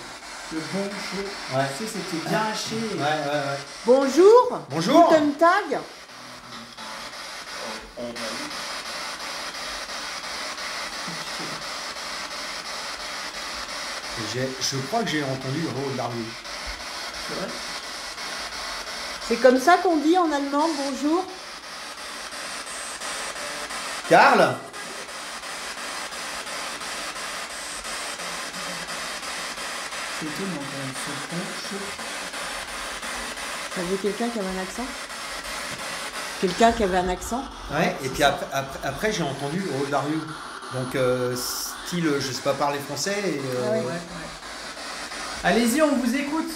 Le bonjour. Ouais. Tu sais, c'était bien haché. Ouais. Bonjour. Bonjour. Guten Tag. Je crois que j'ai entendu le rôle d'Arnaud. C'est vrai. C'est comme ça qu'on dit en allemand bonjour. Karl. C'est étonnant quand même ce bonjour. Ça veut quelqu'un qui avait un accent? Quelqu'un qui avait un accent? Ouais, et puis après j'ai entendu le rôle d'Arnaud. Donc, style, je sais pas parler français. Et, Ah ouais. Ouais. Allez-y, on vous écoute.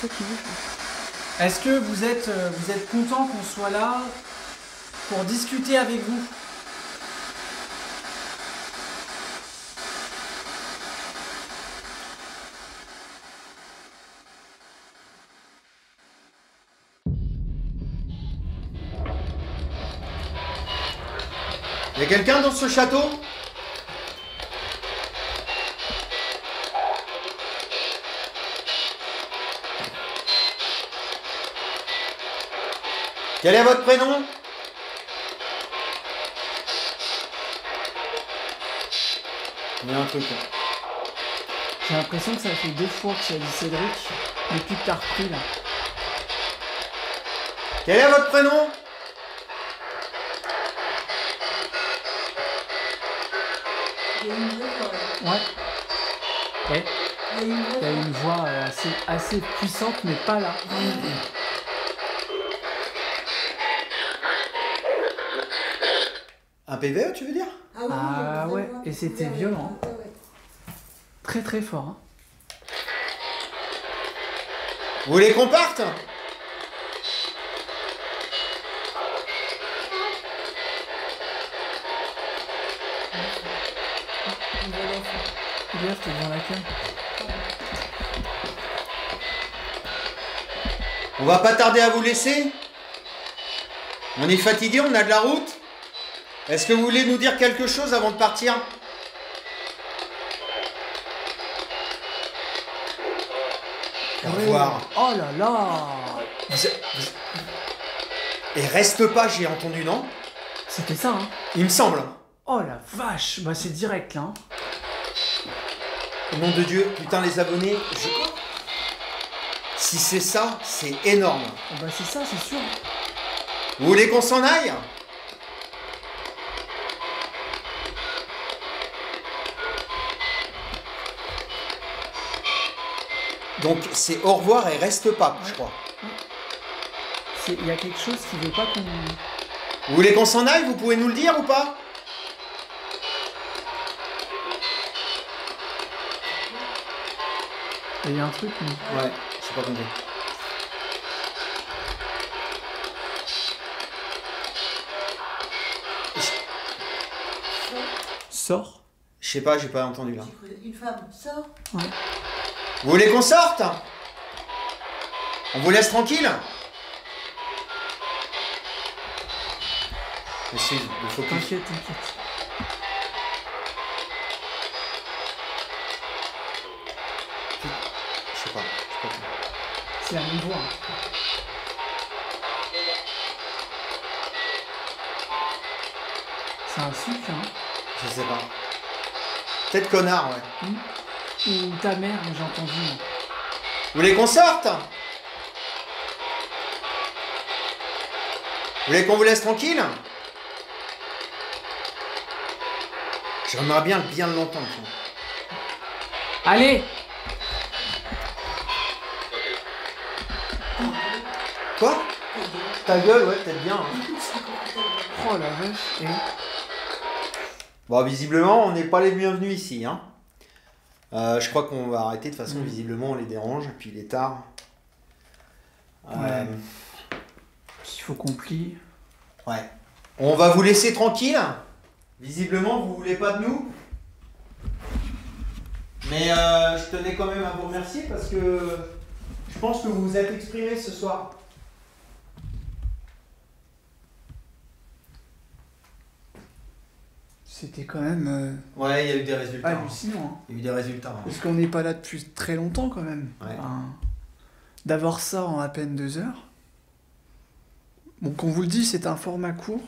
Toi qui veux. Est-ce que vous êtes content qu'on soit là pour discuter avec vous? y a quelqu'un dans ce château? Quel est votre prénom? Il y a un truc. J'ai l'impression que ça fait 2 fois que tu as dit Cédric depuis que t'as repris là. Quel est votre prénom? Il y a une voix. Ouais. Ouais. Il y a une Il y a une voix assez puissante mais pas là. Un PVE, tu veux dire? Ah ouais, et c'était violent. Très très fort. Hein. Vous voulez qu'on parte? Hier, t'es devant la cam. On va pas tarder à vous laisser. On est fatigué, on a de la route. Est-ce que vous voulez nous dire quelque chose avant de partir? Au revoir. Oh là là. Et reste pas, j'ai entendu, non? C'était ça, hein. Il me semble. Oh la vache. Bah c'est direct là. Hein. Au nom de Dieu, putain les abonnés, si c'est ça, c'est énorme. Oh, bah c'est ça, c'est sûr. Vous voulez qu'on s'en aille? Donc c'est au revoir et reste pas, je crois. Il y a quelque chose qui veut pas qu'on... Vous voulez qu'on s'en aille? Vous pouvez nous le dire ou pas? Il y a un truc, mais... Ouais, j'ai pas compris. Sors. Je sais pas, j'ai pas entendu là. Une femme sort. Ouais. Vous voulez qu'on sorte? On vous laisse tranquille? Excuse, il faut que... T'inquiète, t'inquiète. Je sais pas. C'est la même voix. Hein. C'est un sucre, hein. Je sais pas. Peut-être connard, ouais. Ou ta mère, j'ai entendu. Moi. Vous voulez qu'on sorte? Vous voulez qu'on vous laisse tranquille? J'aimerais bien l'entendre. Allez. Quoi? Ta gueule, ouais, peut-être bien. Hein. Oh la vache. Et... Bon, visiblement, on n'est pas les bienvenus ici. Hein. Je crois qu'on va arrêter. De toute façon, visiblement, on les dérange. Et puis, il est tard. Ouais. Il faut qu'on plie. Ouais. On va vous laisser tranquille. Visiblement, vous voulez pas de nous. Mais je tenais quand même à vous remercier parce que je pense que vous vous êtes exprimé ce soir. C'était quand même Ouais, il y a eu des résultats. hallucinant. Hein. Il y a eu des résultats. Parce qu'on n'est pas là depuis très longtemps quand même. Ouais. Enfin, d'avoir ça en à peine 2 heures. Bon, qu'on vous le dit, c'est un format court.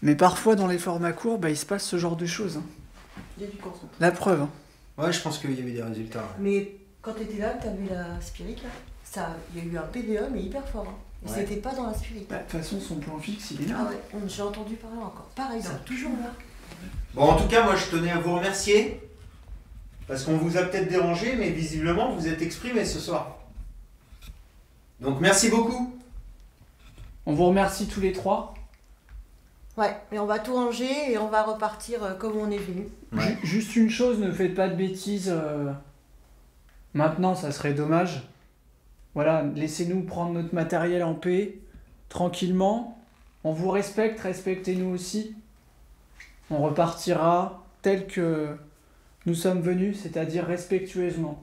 Mais parfois, dans les formats courts, il se passe ce genre de choses. Hein. Il y a du concentré. La preuve. Hein. Ouais, je pense qu'il y a eu des résultats. Ouais. Mais quand tu étais là, tu as vu la spirit là. Ça, il y a eu un PVE, mais hyper fort. Hein. Et Ouais. c'était pas dans la spirit. De toute façon, son plan fixe, il est là. Ah ouais, j'ai entendu parler encore. Pareil, c'est toujours là. Bon, en tout cas, moi, je tenais à vous remercier. Parce qu'on vous a peut-être dérangé, mais visiblement, vous êtes exprimé ce soir. Donc, merci beaucoup. On vous remercie tous les 3. Ouais, mais on va tout ranger et on va repartir comme on est venu. Ouais. Juste une chose, ne faites pas de bêtises. Maintenant, ça serait dommage. Voilà, laissez-nous prendre notre matériel en paix, tranquillement. On vous respecte, respectez-nous aussi. On repartira tel que nous sommes venus, c'est-à-dire respectueusement.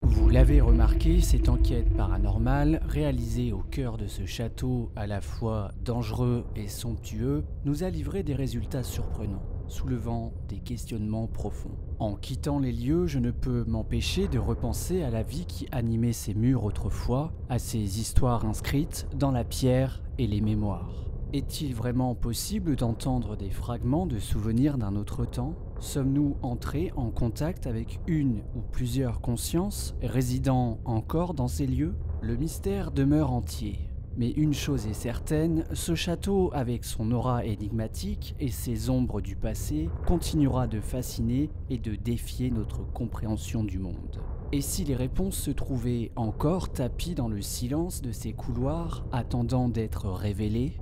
Vous l'avez remarqué, cette enquête paranormale, réalisée au cœur de ce château à la fois dangereux et somptueux, nous a livré des résultats surprenants, soulevant des questionnements profonds. En quittant les lieux, je ne peux m'empêcher de repenser à la vie qui animait ces murs autrefois, à ces histoires inscrites dans la pierre et les mémoires. Est-il vraiment possible d'entendre des fragments de souvenirs d'un autre temps ? Sommes-nous entrés en contact avec une ou plusieurs consciences résidant encore dans ces lieux ? Le mystère demeure entier. Mais une chose est certaine, ce château, avec son aura énigmatique et ses ombres du passé, continuera de fasciner et de défier notre compréhension du monde. Et si les réponses se trouvaient encore tapies dans le silence de ces couloirs, attendant d'être révélées ?